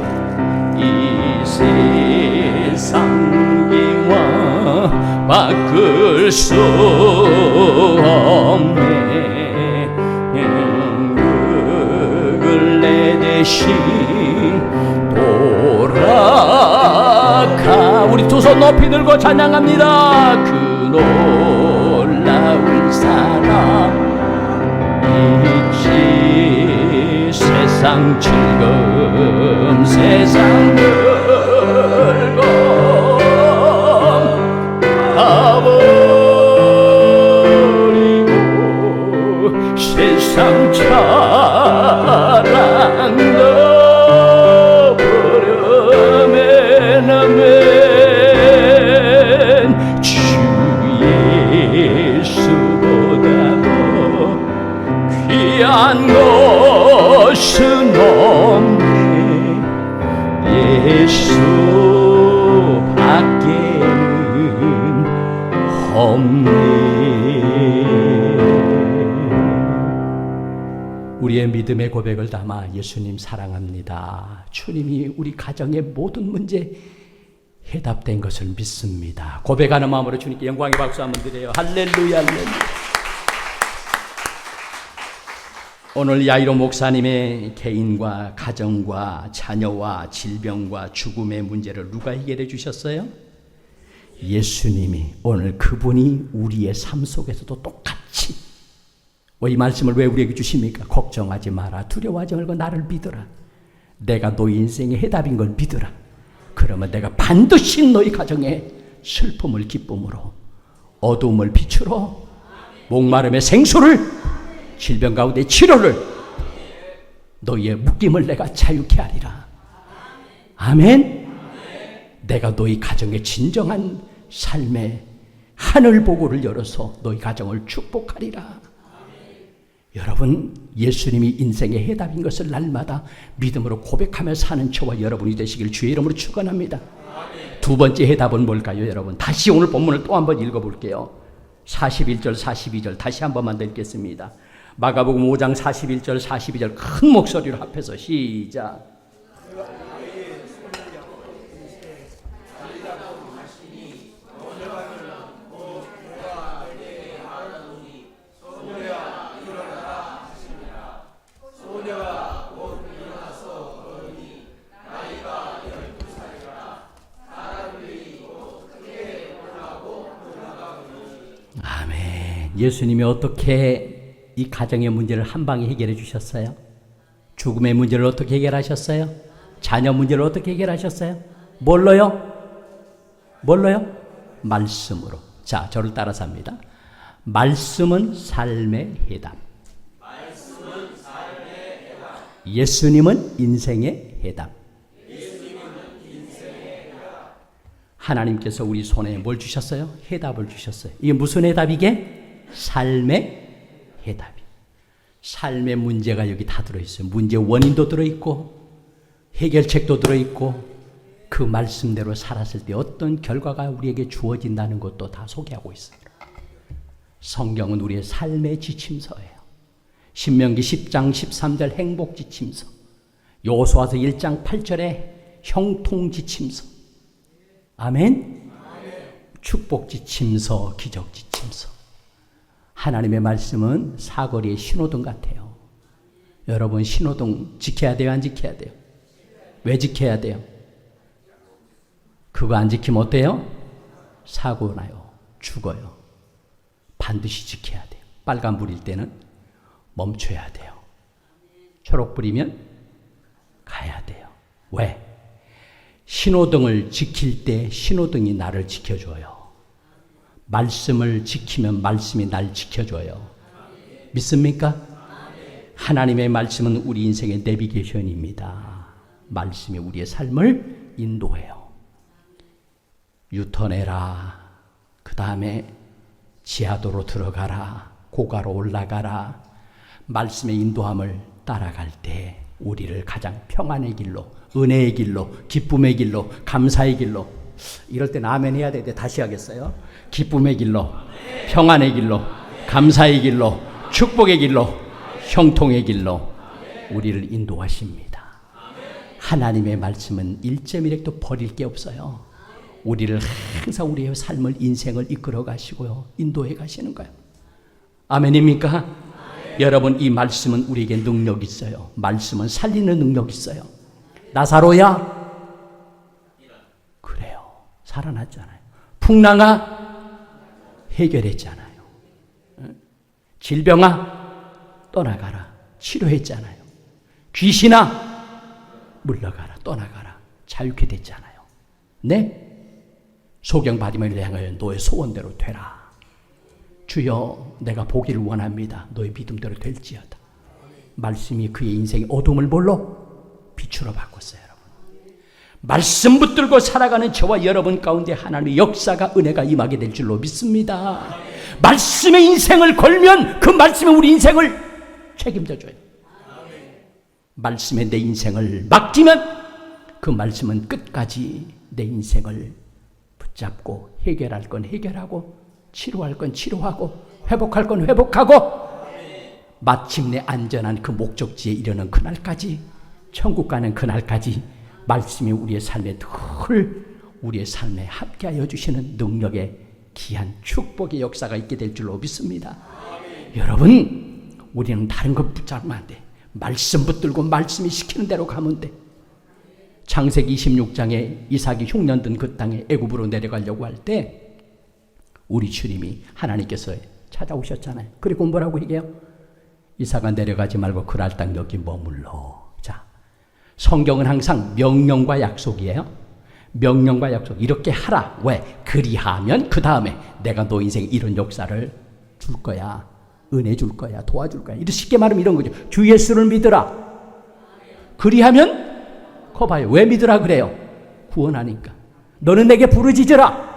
이 세상 기와 바꿀 수 없네. 그걸 내 대신 돌아가. 우리 두 손 높이 들고 찬양합니다. 그 놀라운 사랑 있지. 세상 즐거움 세상 즐거움 다 버리고 세상 자랑 넣어버려맨 아멘. 주 예수보다 귀한 것은 없네. 예수 밖에는 없네. 우리의 믿음의 고백을 담아 예수님 사랑합니다. 주님이 우리 가정의 모든 문제 해답된 것을 믿습니다. 고백하는 마음으로 주님께 영광의 박수 한번 드려요. 할렐루야 할렐루야. 오늘 야이로 목사님의 개인과 가정과 자녀와 질병과 죽음의 문제를 누가 해결해 주셨어요? 예수님이. 오늘 그분이 우리의 삶 속에서도 똑같이 이 말씀을 왜 우리에게 주십니까? 걱정하지 마라. 두려워하지 말고 나를 믿어라. 내가 너희 인생의 해답인 걸 믿어라. 그러면 내가 반드시 너희 가정에 슬픔을 기쁨으로, 어두움을 빛으로, 목마름의 생수를, 질병 가운데 치료를, 너희의 묶임을 내가 자유케 하리라. 아멘. 내가 너희 가정의 진정한 삶의 하늘 보고를 열어서 너희 가정을 축복하리라. 여러분, 예수님이 인생의 해답인 것을 날마다 믿음으로 고백하며 사는 저와 여러분이 되시길 주의 이름으로 축원합니다. 두 번째 해답은 뭘까요, 여러분? 다시 오늘 본문을 또 한번 읽어볼게요. 41절, 42절 다시 한 번만 더 읽겠습니다. 마가복음 5장 41절, 42절 큰 목소리로 합해서 시작. 예수님이 어떻게 이 가정의 문제를 한 방에 해결해 주셨어요? 죽음의 문제를 어떻게 해결하셨어요? 자녀 문제를 어떻게 해결하셨어요? 뭘로요? 뭘로요? 말씀으로. 자, 저를 따라서 합니다. 말씀은 삶의 해답. 예수님은 인생의 해답. 하나님께서 우리 손에 뭘 주셨어요? 해답을 주셨어요. 이게 무슨 해답이게? 삶의 해답이. 삶의 문제가 여기 다 들어있어요. 문제 원인도 들어있고 해결책도 들어있고 그 말씀대로 살았을 때 어떤 결과가 우리에게 주어진다는 것도 다 소개하고 있어요. 성경은 우리의 삶의 지침서예요. 신명기 10장 13절 행복 지침서, 여호수아서 1장 8절에 형통 지침서, 아멘? 축복 지침서, 기적 지침서. 하나님의 말씀은 사거리의 신호등 같아요. 여러분 신호등 지켜야 돼요, 안 지켜야 돼요? 왜 지켜야 돼요? 그거 안 지키면 어때요? 사고 나요. 죽어요. 반드시 지켜야 돼요. 빨간불일 때는 멈춰야 돼요. 초록불이면 가야 돼요. 왜? 신호등을 지킬 때 신호등이 나를 지켜줘요. 말씀을 지키면 말씀이 날 지켜줘요. 믿습니까? 하나님의 말씀은 우리 인생의 내비게이션입니다. 말씀이 우리의 삶을 인도해요. 유턴해라. 그 다음에 지하도로 들어가라. 고가로 올라가라. 말씀의 인도함을 따라갈 때 우리를 가장 평안의 길로, 은혜의 길로, 기쁨의 길로, 감사의 길로. 이럴 땐 아멘 해야 되는데 다시 하겠어요. 기쁨의 길로, 평안의 길로, 감사의 길로, 축복의 길로, 형통의 길로 우리를 인도하십니다. 하나님의 말씀은 1.1획도 버릴 게 없어요. 우리를 항상 우리의 삶을, 인생을 이끌어 가시고요, 인도해 가시는 거예요. 아멘입니까? 여러분, 이 말씀은 우리에게 능력이 있어요. 말씀은 살리는 능력이 있어요. 나사로야, 그래요, 살아났잖아요. 풍랑아, 해결했잖아요. 질병아, 떠나가라, 치료했잖아요. 귀신아, 물러가라, 떠나가라, 자유케 됐잖아요. 네? 소경바디멜을 향하여 너의 소원대로 되라. 주여, 내가 보기를 원합니다. 너의 믿음대로 될지어다. 말씀이 그의 인생의 어둠을 뭘로? 빛으로 바꿨어요. 여러분, 말씀 붙들고 살아가는 저와 여러분 가운데 하나님의 역사가, 은혜가 임하게 될 줄로 믿습니다. 말씀의 인생을 걸면 그 말씀이 우리 인생을 책임져줘요. 말씀에 내 인생을 맡기면 그 말씀은 끝까지 내 인생을 붙잡고 해결할 건 해결하고, 치료할 건 치료하고, 회복할 건 회복하고, 마침내 안전한 그 목적지에 이르는 그날까지, 천국 가는 그날까지 말씀이 우리의 삶에 늘 우리의 삶에 함께하여 주시는 능력의 귀한 축복의 역사가 있게 될 줄로 믿습니다. 여러분, 우리는 다른 것 붙잡으면 안 돼. 말씀 붙들고 말씀이 시키는 대로 가면 돼. 창세기 26장에 이삭이 흉년 든 그 땅에 애굽으로 내려가려고 할 때 우리 주님이, 하나님께서 찾아오셨잖아요. 그리고 뭐라고 얘기해요? 이삭아, 내려가지 말고 그랄 땅 여기 머물러. 자, 성경은 항상 명령과 약속이에요. 명령과 약속. 이렇게 하라. 왜? 그리하면 그 다음에 내가 너 인생에 이런 역사를 줄 거야. 은혜 줄 거야. 도와줄 거야. 이렇게 쉽게 말하면 이런 거죠. 주 예수를 믿으라. 그리하면 거 봐요. 왜 믿으라 그래요? 구원하니까. 너는 내게 부르짖으라.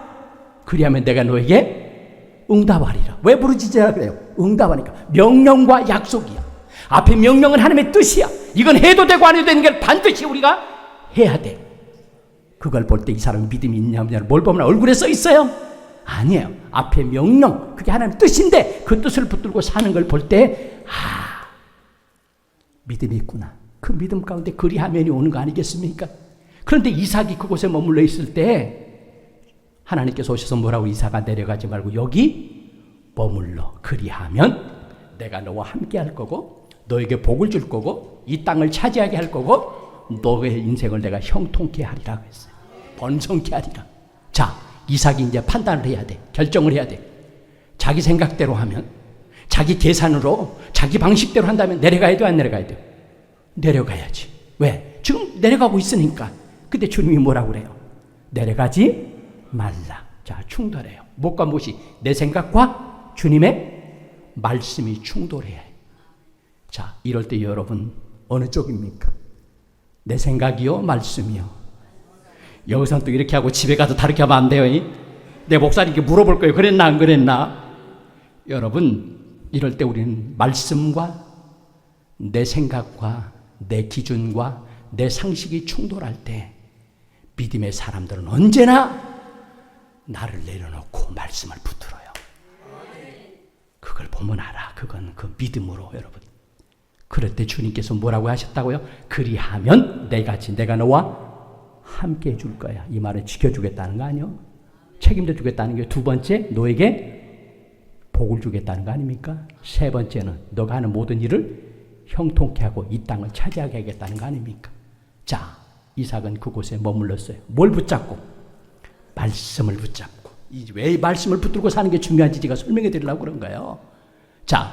그리하면 내가 너에게 응답하리라. 왜 부르짖으라 그래요? 응답하니까. 명령과 약속이야. 앞에 명령은 하나님의 뜻이야. 이건 해도 되고 안 해도 되는 걸 반드시 우리가 해야 돼. 그걸 볼 때 이 사람이 믿음이 있냐 없냐를 뭘 보면 얼굴에 써 있어요? 아니에요. 앞에 명령, 그게 하나님의 뜻인데 그 뜻을 붙들고 사는 걸 볼 때, 믿음이 있구나. 그 믿음 가운데 그리하면이 오는 거 아니겠습니까? 그런데 이삭이 그곳에 머물러 있을 때 하나님께서 오셔서 뭐라고? 이삭아, 내려가지 말고 여기 머물러. 그리하면 내가 너와 함께 할 거고, 너에게 복을 줄 거고, 이 땅을 차지하게 할 거고, 너의 인생을 내가 형통케 하리라고 했어요. 번성케 하리라. 자, 이삭이 이제 판단을 해야 돼. 결정을 해야 돼. 자기 생각대로 하면, 자기 계산으로, 자기 방식대로 한다면 내려가야 돼, 안 내려가야 돼? 내려가야지. 왜? 지금 내려가고 있으니까. 근데 주님이 뭐라고 그래요? 내려가지 말라. 자, 충돌해요. 무엇과 무엇이? 내 생각과 주님의 말씀이 충돌해야 해요. 자, 이럴 때 여러분 어느 쪽입니까? 내 생각이요? 말씀이요? 여기서는 또 이렇게 하고 집에 가서 다르게 하면 안 돼요. 내 목사님께 물어볼 거예요. 그랬나 안 그랬나? 여러분, 이럴 때 우리는 말씀과 내 생각과 내 기준과 내 상식이 충돌할 때 믿음의 사람들은 언제나 나를 내려놓고 말씀을 붙들어요. 그걸 보면 알아. 그건 그 믿음으로 여러분. 그럴 때 주님께서 뭐라고 하셨다고요? 그리하면 내가 너와 함께 해줄 거야. 이 말은 지켜주겠다는 거 아니요? 책임져 주겠다는 게 두 번째, 너에게 복을 주겠다는 거 아닙니까? 세 번째는 너가 하는 모든 일을 형통케 하고 이 땅을 차지하게 하겠다는 거 아닙니까? 자, 이삭은 그곳에 머물렀어요. 뭘 붙잡고? 말씀을 붙잡고. 왜 말씀을 붙들고 사는 게 중요한지 제가 설명해 드리려고 그런 거예요. 자,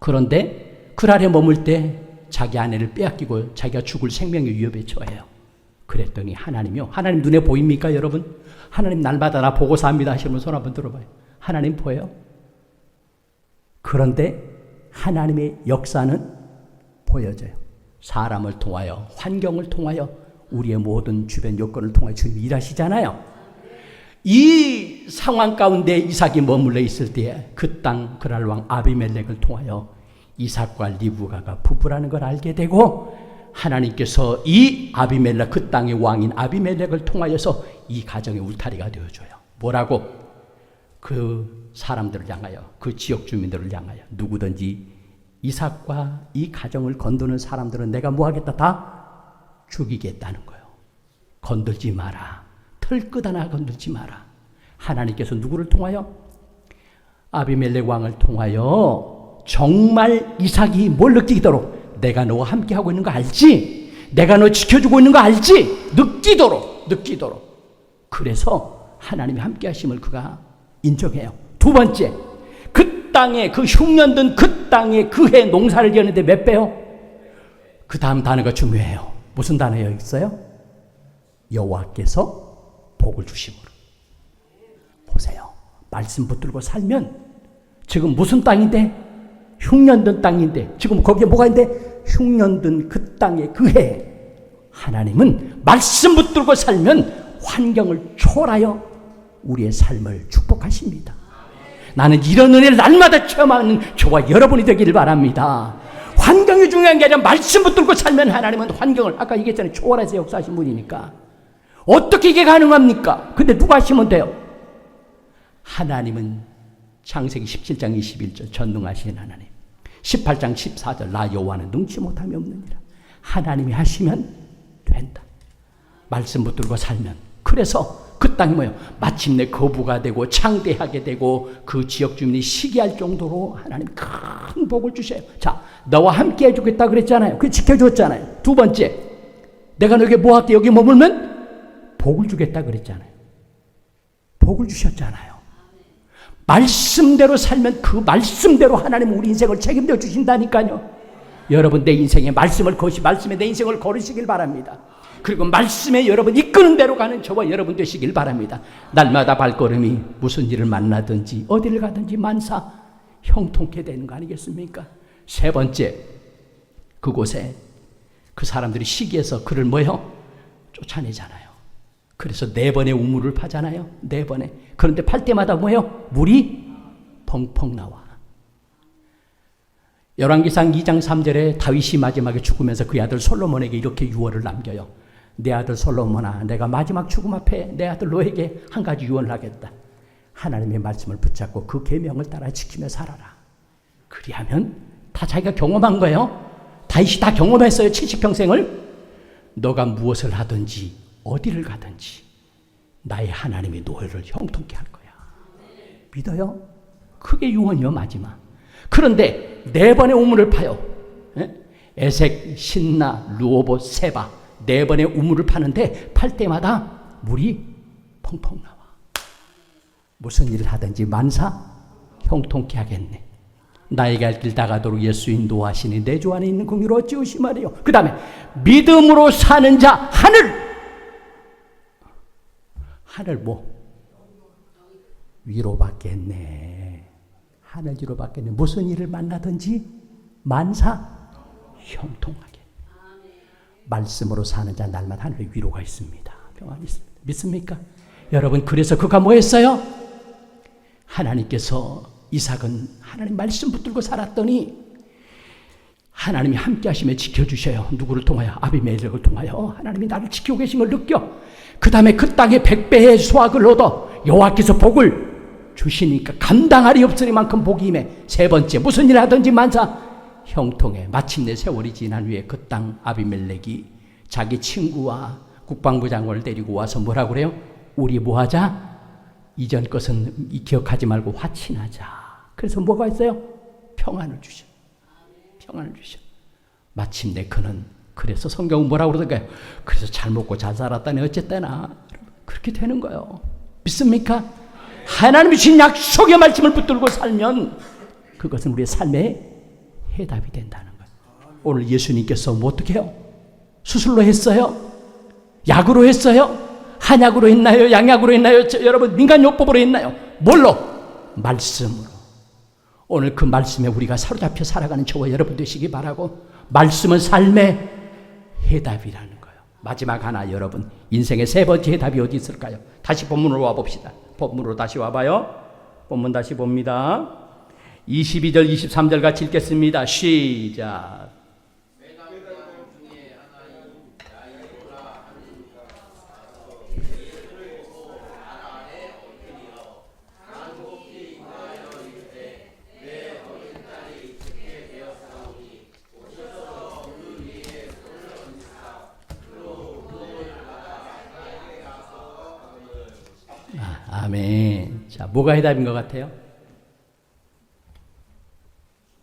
그런데 그 아래 머물 때 자기 아내를 빼앗기고 자기가 죽을 생명의 위협에 처해요. 그랬더니 하나님이요. 하나님 눈에 보입니까, 여러분? 하나님 날마다 나 보고 삽니다 하시면 손 한번 들어봐요. 하나님 보여요? 그런데 하나님의 역사는 보여져요. 사람을 통하여, 환경을 통하여, 우리의 모든 주변 여건을 통하여 주님이 일하시잖아요. 이 상황 가운데 이삭이 머물러 있을 때에 그 땅 그랄 왕 아비멜렉을 통하여 이삭과 리브가가 부부라는 걸 알게 되고, 하나님께서 이 아비멜렉, 그 땅의 왕인 아비멜렉을 통하여서 이 가정의 울타리가 되어줘요. 뭐라고? 그 사람들을 향하여, 그 지역 주민들을 향하여 누구든지 이삭과 이 가정을 건드는 사람들은 내가 뭐 하겠다? 다 죽이겠다는 거예요. 건들지 마라. 털끝 하나 건들지 마라. 하나님께서 누구를 통하여? 아비멜렉 왕을 통하여 정말 이삭이 뭘 느끼도록, 내가 너와 함께하고 있는 거 알지? 내가 너 지켜주고 있는 거 알지? 느끼도록. 그래서 하나님이 함께 하심을 그가 인정해요. 두 번째, 그 땅에, 그 흉년든 그 땅에 그 해 농사를 지었는데 몇 배요? 그 다음 단어가 중요해요. 무슨 단어가 있어요? 여호와께서 복을 주심으로. 보세요. 말씀 붙들고 살면 지금 무슨 땅인데? 흉년든 땅인데, 지금 거기에 뭐가 있는데? 흉년든 그 땅에 그 해. 하나님은 말씀 붙들고 살면 환경을 초월하여 우리의 삶을 축복하십니다. 나는 이런 은혜를 날마다 체험하는 저와 여러분이 되기를 바랍니다. 환경이 중요한 게 아니라 말씀 붙들고 살면 하나님은 환경을, 아까 얘기했잖아요. 초월해서 역사하신 분이니까. 어떻게 이게 가능합니까? 근데 누가 하시면 돼요? 하나님은 창세기 17장 21절 전능하신 하나님, 18장 14절 나 여호와는 능치 못함이 없느니라. 하나님이 하시면 된다. 말씀 붙들고 살면. 그래서 그 땅이 뭐예요? 마침내 거부가 되고 창대하게 되고 그 지역 주민이 시기할 정도로 하나님 큰 복을 주셔요. 자, 너와 함께 해주겠다 그랬잖아요. 그 지켜줬잖아요. 두 번째, 내가 너에게 뭐 할게? 여기 머물면 복을 주겠다 그랬잖아요. 복을 주셨잖아요. 말씀대로 살면 그 말씀대로 하나님은 우리 인생을 책임져 주신다니까요. 여러분, 내 인생에 말씀을 말씀에 내 인생을 걸으시길 바랍니다. 그리고 말씀에 여러분 이끄는 대로 가는 저와 여러분 되시길 바랍니다. 날마다 발걸음이 무슨 일을 만나든지 어디를 가든지 만사 형통케 되는 거 아니겠습니까? 세 번째, 그곳에 그 사람들이 시기해서 그를 뭐요? 쫓아내잖아요. 그래서 4번의 우물을 파잖아요. 4번에. 그런데 팔 때마다 뭐예요? 물이 펑펑 나와. 열왕기상 2장 3절에 다윗이 마지막에 죽으면서 그의 아들 솔로몬에게 이렇게 유언을 남겨요. 내 아들 솔로몬아, 내가 마지막 죽음 앞에 내 아들 너에게 한 가지 유언을 하겠다. 하나님의 말씀을 붙잡고 그 계명을 따라 지키며 살아라. 그리하면 다 자기가 경험한 거예요. 다윗이 다 경험했어요. 70평생을. 너가 무엇을 하든지 어디를 가든지 나의 하나님이 너를 형통케 할 거야. 믿어요? 그게 유언이요, 마지막. 그런데 4번의 우물을 파요. 에색, 신나, 루오보, 세바 4번의 우물을 파는데 팔 때마다 물이 펑펑 나와. 무슨 일을 하든지 만사 형통케 하겠네. 나에게 할 길 다가도록 예수 인도하시니 내 주 안에 있는 긍휼을 어찌오시 말이요. 그 다음에 믿음으로 사는 자 하늘 뭐? 위로받겠네. 하늘 위로받겠네. 무슨 일을 만나든지 만사 형통하게. 말씀으로 사는 자 날마다 하늘의 위로가 있습니다. 평안이 있습니다. 믿습니까? 여러분, 그래서 그가 뭐 했어요? 하나님께서 이삭은 하나님 말씀 붙들고 살았더니 하나님이 함께 하시며 지켜주셔요. 누구를 통하여? 아비멜렉을 통하여 하나님이 나를 지키고 계신 걸 느껴. 그 다음에 그 땅에 100배의 수확을 얻어 여호와께서 복을 주시니까 감당할이 없으리만큼 복이 임해. 세 번째, 무슨 일 하든지 만사 형통해. 마침내 세월이 지난 후에 그 땅 아비멜렉이 자기 친구와 국방부 장관을 데리고 와서 뭐라고 그래요? 우리 뭐하자? 이전 것은 기억하지 말고 화친하자. 그래서 뭐가 있어요? 평안을 주셔. 평안을 주셔. 마침내 그는, 그래서 성경은 뭐라고 그러던가요? 그래서 잘 먹고 잘 살았다니 어쨌다나 그렇게 되는 거예요. 믿습니까? 하나님이 주신 약속의 말씀을 붙들고 살면 그것은 우리의 삶의 해답이 된다는 거예요. 오늘 예수님께서 뭐 어떻게 해요? 수술로 했어요? 약으로 했어요? 한약으로 했나요? 양약으로 했나요? 여러분 민간요법으로 했나요? 뭘로? 말씀으로. 오늘 그 말씀에 우리가 사로잡혀 살아가는 저와 여러분 되시기 바라고, 말씀은 삶의 해답이라는 거예요. 마지막 하나, 여러분 인생의 세 번째 해답이 어디 있을까요? 다시 본문으로 와봅시다. 본문으로 다시 와봐요. 본문 다시 봅니다. 22절 23절 같이 읽겠습니다. 시작. 아멘. 자, 뭐가 해답인 것 같아요?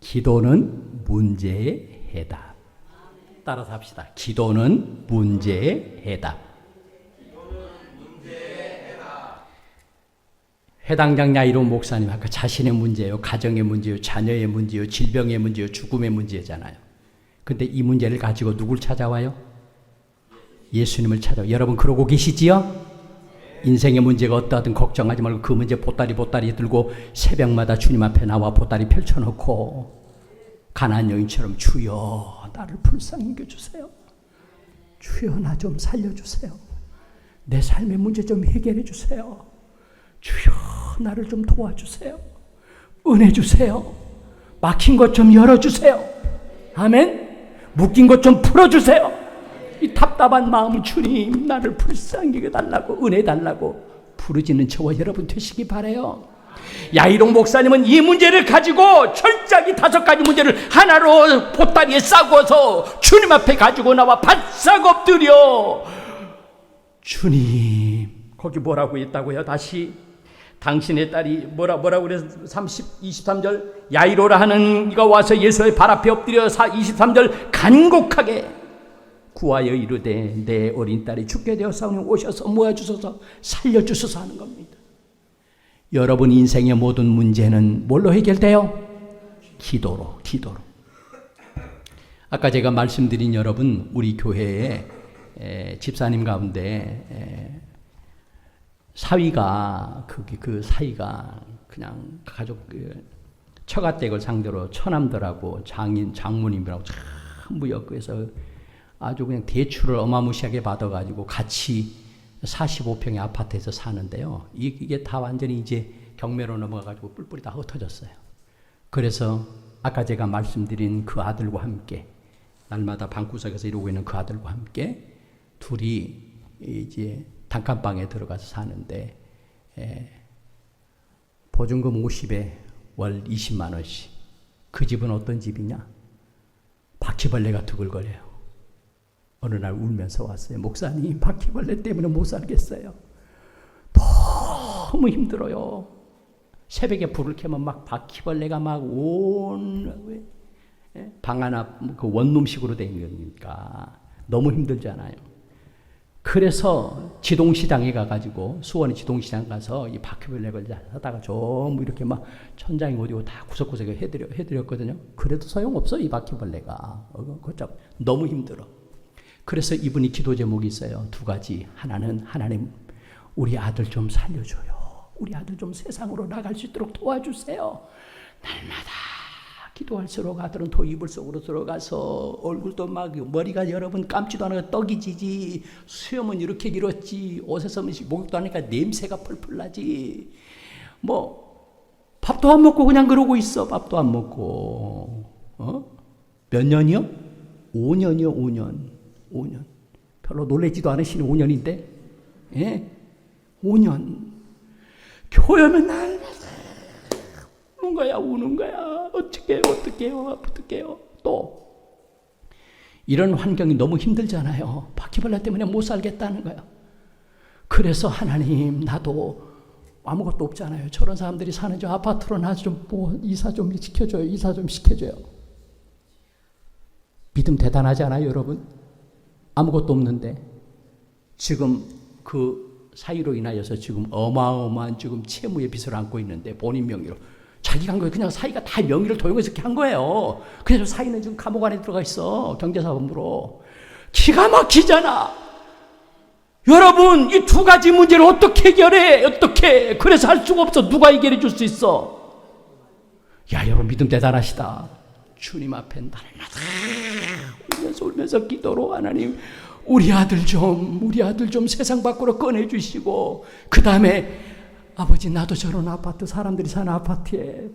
기도는 문제의 해답. 따라서 합시다. 기도는 문제의 해답. 해당장 야이론 목사님 아까 자신의 문제요, 가정의 문제요, 자녀의 문제요, 질병의 문제요, 죽음의 문제잖아요. 근데 이 문제를 가지고 누굴 찾아와요? 예수님을 찾아와요. 여러분 그러고 계시지요? 인생의 문제가 어떠하든 걱정하지 말고 그 문제 보따리 들고 새벽마다 주님 앞에 나와 보따리 펼쳐놓고 가난한 여인처럼 주여 나를 불쌍히 여겨주세요. 주여 나 좀 살려주세요. 내 삶의 문제 좀 해결해 주세요. 주여 나를 좀 도와주세요. 은혜 주세요. 막힌 것 좀 열어주세요. 아멘. 묶인 것 좀 풀어주세요. 이 답답한 마음, 주님 나를 불쌍히 여겨달라고, 은혜 달라고 부르짖는 저와 여러분 되시기 바라요. 야이롱 목사님은 이 문제를 가지고 철저하게 5가지 문제를 하나로 보따리에 싸고서 주님 앞에 가지고 나와 바싹 엎드려, 주님, 거기 뭐라고 했다고요? 다시 당신의 딸이 뭐라고 그래서 23절 야이로라 하는 이가 와서 예수의 발 앞에 엎드려 23절 간곡하게 구하여 이르되 내 어린 딸이 죽게 되었사오니 오셔서 모아주소서 살려주소서 하는 겁니다. 여러분 인생의 모든 문제는 뭘로 해결돼요? 기도로. 아까 제가 말씀드린 여러분, 우리 교회에 집사님 가운데 사위가 그 사위가 그냥 가족 처가댁을 상대로 처남들하고 장모님이라고 전부 엮어서 아주 그냥 대출을 어마무시하게 받아가지고 같이 45평의 아파트에서 사는데요. 이게 다 완전히 이제 경매로 넘어가가지고 뿔뿔이 다 흩어졌어요. 그래서 아까 제가 말씀드린 그 아들과 함께 날마다 방구석에서 이러고 있는 그 아들과 함께 둘이 이제 단칸방에 들어가서 사는데 보증금 50에 월 20만 원씩. 그 집은 어떤 집이냐? 바퀴벌레가 두글거려요. 어느 날 울면서 왔어요. 목사님, 바퀴벌레 때문에 못 살겠어요. 너무 힘들어요. 새벽에 불을 켜면 막 바퀴벌레가 막 온 방 하나 그 원룸식으로 된 거니까 너무 힘들잖아요. 그래서 지동시장에 가가지고, 수원의 지동시장 가서 이 바퀴벌레를 하다가 전부 이렇게 막 천장이 어디고 다 구석구석에 해드렸거든요. 그래도 소용없어, 이 바퀴벌레가. 너무 힘들어. 그래서 이분이 기도 제목이 있어요. 2가지. 하나는 하나님 우리 아들 좀 살려줘요. 우리 아들 좀 세상으로 나갈 수 있도록 도와주세요. 날마다 기도할수록 아들은 더 이불 속으로 들어가서 얼굴도 막 머리가 여러분 감지도 않아서 떡이 지지, 수염은 이렇게 길었지, 옷에서 목욕도 하니까 냄새가 펄펄 나지, 뭐 밥도 안 먹고 그냥 그러고 있어. 밥도 안 먹고. 몇 년이요? 5년이요. 5년. 별로 놀라지도 않으시는 5년인데. 예? 5년. 교회면 날 우는 거야. 어떡해요. 또 이런 환경이 너무 힘들잖아요. 바퀴벌레 때문에 못 살겠다는 거야. 그래서 하나님, 나도 아무것도 없잖아요. 저런 사람들이 사는 저 아파트로 나 좀 이사 좀 시켜줘요. 믿음 대단하지 않아요, 여러분? 아무것도 없는데 지금 그 사유로 인하여서 지금 어마어마한 지금 채무의 빚을 안고 있는데 본인 명의로 자기가 한 거예요. 그냥 사이가 다 명의를 도용해서 이렇게 한 거예요. 그래서 사이는 지금 감옥 안에 들어가 있어. 경제사범으로. 기가 막히잖아. 여러분, 이 두 가지 문제를 어떻게 해결해? 어떻게? 그래서 할 수가 없어. 누가 해결해 줄 수 있어? 야, 여러분 믿음 대단하시다. 주님 앞에 날마다 울면서 기도로 하나님, 우리 아들 좀 세상 밖으로 꺼내주시고, 그 다음에 아버지, 나도 저런 아파트, 사람들이 사는 아파트에.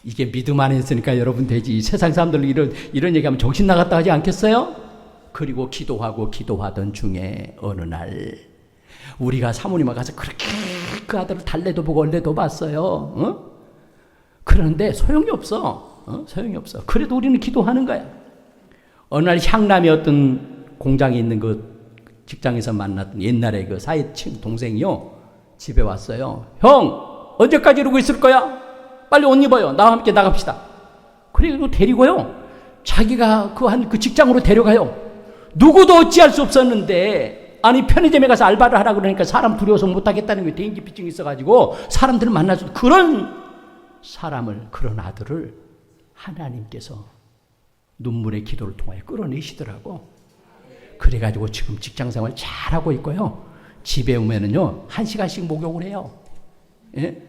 이게 믿음 안에 있으니까 여러분 되지. 세상 사람들 이런 얘기하면 정신 나갔다 하지 않겠어요? 그리고 기도하던 중에 어느 날 우리가 사모님과 가서 그렇게 그 아들을 달래도 보고 얼레도 봤어요. 그런데 소용이 없어. 그래도 우리는 기도하는 거야. 어느 날 향남의 어떤 공장에 있는 그 직장에서 만났던 옛날에 그 사회친 동생이요, 집에 왔어요. 형, 언제까지 이러고 있을 거야? 빨리 옷 입어요. 나와 함께 나갑시다. 그리고 데리고요, 자기가 그 직장으로 데려가요. 누구도 어찌할 수 없었는데, 아니 편의점에 가서 알바를 하라 그러니까 사람 두려워서 못하겠다는 거예요. 대인기피증이 있어가지고 사람들을 만나서 그런 아들을 하나님께서 눈물의 기도를 통하여 끌어내시더라고. 그래가지고 지금 직장생활 잘하고 있고요. 집에 오면은요, 1시간씩 목욕을 해요. 예?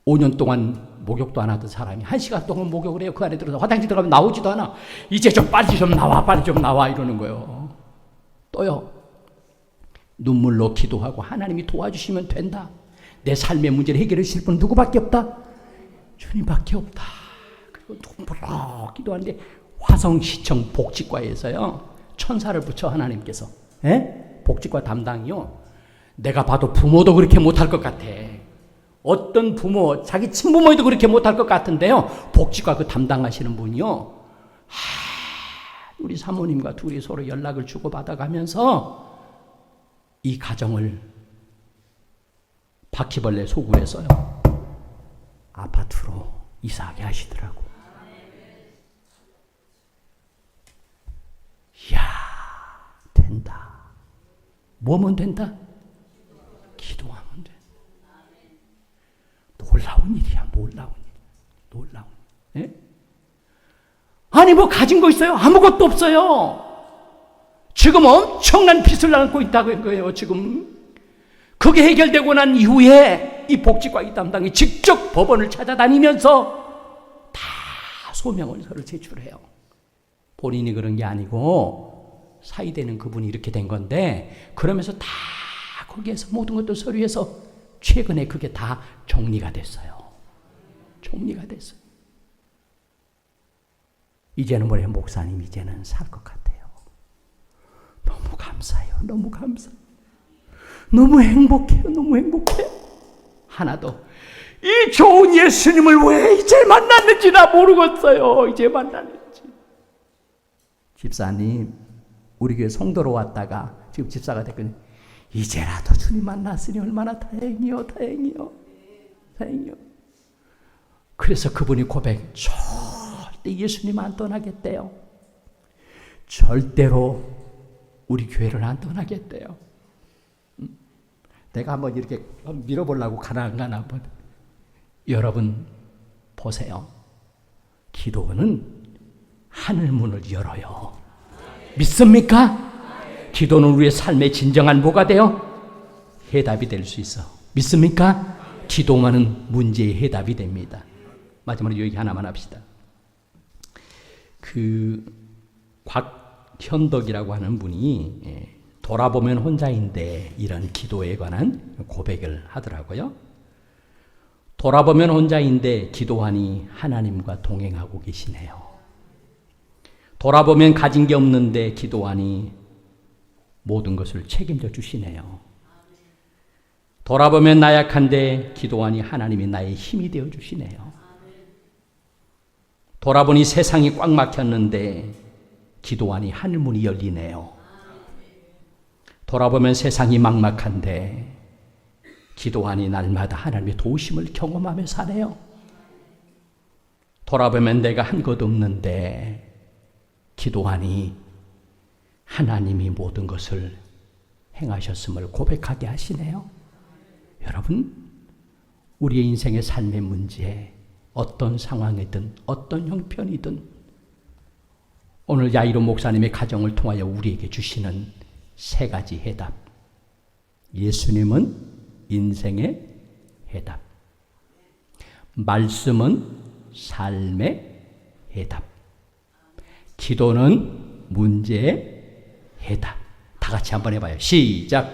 5년 동안 목욕도 안 하던 사람이 1시간 동안 목욕을 해요. 그 안에 들어서 화장실 들어가면 나오지도 않아. 이제 좀 빨리 좀 나와 이러는 거예요. 또요, 눈물로 기도하고 하나님이 도와주시면 된다. 내 삶의 문제를 해결해 주실 분은 누구밖에 없다? 주님밖에 없다. 그리고 눈물로 기도하는데 화성시청 복지과에서요, 천사를 붙여 하나님께서. 예? 복지과 담당이요, 내가 봐도 부모도 그렇게 못할 것 같아. 어떤 부모, 자기 친부모도 그렇게 못할 것 같은데요, 복지과 그 담당하시는 분이요, 우리 사모님과 둘이 서로 연락을 주고받아가면서 이 가정을 바퀴벌레 소굴에서요 아파트로 이사하게 하시더라고. 이야, 된다. 뭐면 된다? 기도하면 돼. 놀라운 일이야. 놀라운 일. 예? 아니 뭐 가진 거 있어요? 아무것도 없어요. 지금 엄청난 빚을 안고 있다고 한 거예요. 지금 그게 해결되고 난 이후에 이 복지과 이 담당이 직접 법원을 찾아다니면서 다 소명서를 제출해요. 본인이 그런 게 아니고 사이되는 그분이 이렇게 된 건데, 그러면서 다 거기에서 모든 것도 서류에서 최근에 그게 다 정리가 됐어요. 이제는 뭐래, 목사님 이제는 살 것 같아요. 너무 감사해요. 너무 행복해요. 하나 더, 이 좋은 예수님을 왜 이제 만났는지 나 모르겠어요. 집사님, 우리 교회 성도로 왔다가 지금 집사가 됐거든요. 이제라도 주님 만났으니 얼마나 다행이요. 그래서 그분이 고백, 절대 예수님 안 떠나겠대요. 절대로 우리 교회를 안 떠나겠대요. 내가 한번 이렇게 밀어보려고 가나 한번. 여러분 보세요. 기도는 하늘문을 열어요. 믿습니까? 기도는 우리의 삶의 진정한 뭐가 돼요? 해답이 될 수 있어. 믿습니까? 기도만은 문제의 해답이 됩니다. 마지막으로 여기 하나만 합시다. 그 곽현덕이라고 하는 분이 돌아보면 혼자인데 이런 기도에 관한 고백을 하더라고요. 돌아보면 혼자인데 기도하니 하나님과 동행하고 계시네요. 돌아보면 가진 게 없는데 기도하니 모든 것을 책임져 주시네요. 돌아보면 나약한데 기도하니 하나님이 나의 힘이 되어 주시네요. 돌아보니 세상이 꽉 막혔는데 기도하니 하늘문이 열리네요. 돌아보면 세상이 막막한데 기도하니 날마다 하나님의 도우심을 경험하며 사네요. 돌아보면 내가 한 것 없는데 기도하니 하나님이 모든 것을 행하셨음을 고백하게 하시네요. 여러분, 우리의 인생의 삶의 문제, 어떤 상황이든 어떤 형편이든 오늘 야이로 목사님의 가정을 통하여 우리에게 주시는 세 가지 해답. 예수님은 인생의 해답. 말씀은 삶의 해답. 기도는 문제의 해답. 다 같이 한번 해봐요. 시작.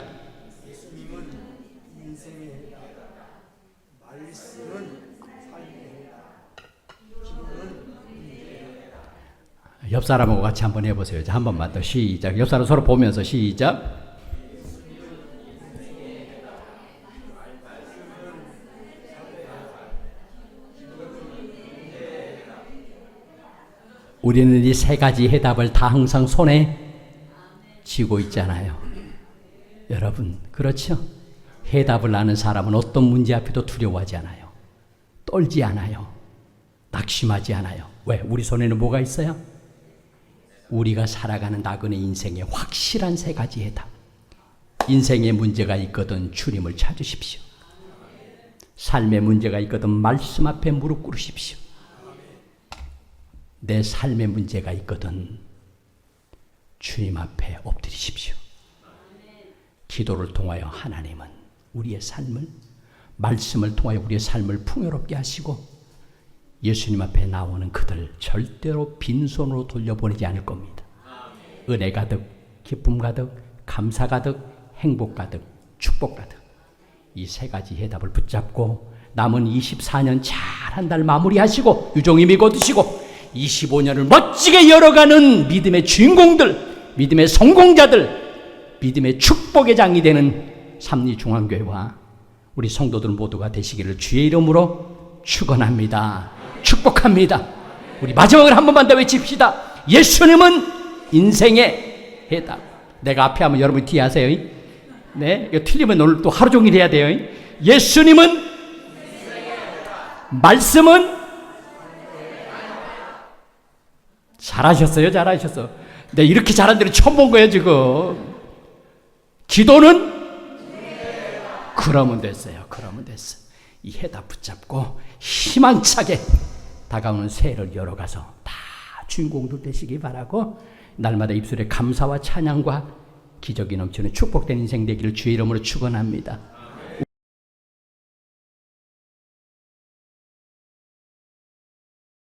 옆 사람하고 같이 한번 해보세요. 한 번만 더. 시작. 옆 사람 서로 보면서 시작. 우리는 이 세 가지 해답을 다 항상 손에 쥐고 있잖아요. 여러분, 그렇죠? 해답을 아는 사람은 어떤 문제 앞에도 두려워하지 않아요. 떨지 않아요. 낙심하지 않아요. 왜? 우리 손에는 뭐가 있어요? 우리가 살아가는 나그네 인생의 확실한 세 가지 해답. 인생에 문제가 있거든 주님을 찾으십시오. 삶에 문제가 있거든 말씀 앞에 무릎 꿇으십시오. 내 삶에 문제가 있거든 주님 앞에 엎드리십시오. 기도를 통하여 하나님은 우리의 삶을, 말씀을 통하여 우리의 삶을 풍요롭게 하시고 예수님 앞에 나오는 그들 절대로 빈손으로 돌려보내지 않을 겁니다. 은혜 가득, 기쁨 가득, 감사 가득, 행복 가득, 축복 가득. 이 세 가지 해답을 붙잡고 남은 24년 잘 한 달 마무리하시고 유종임이 거두시고 25년을 멋지게 열어가는 믿음의 주인공들, 믿음의 성공자들, 믿음의 축복의 장이 되는 삼리중앙교회와 우리 성도들 모두가 되시기를 주의 이름으로 축원합니다. 축복합니다. 우리 마지막으로 한 번만 더 외칩시다. 예수님은 인생의 해답. 내가 앞에 하면 여러분 뒤에 하세요. 네, 이거 틀리면 오늘 또 하루 종일 해야 돼요. 예수님은 말씀은 잘하셨어요. 잘하셨어. 네, 이렇게 잘한 데는 처음 본 거예요 지금. 기도는 그러면 됐어요. 그러면 됐어. 이 해답 붙잡고 희망차게 다가오는 새해를 열어가서 다 주인공들 되시기 바라고 날마다 입술에 감사와 찬양과 기적이 넘치는 축복된 인생 되기를 주의 이름으로 축원합니다.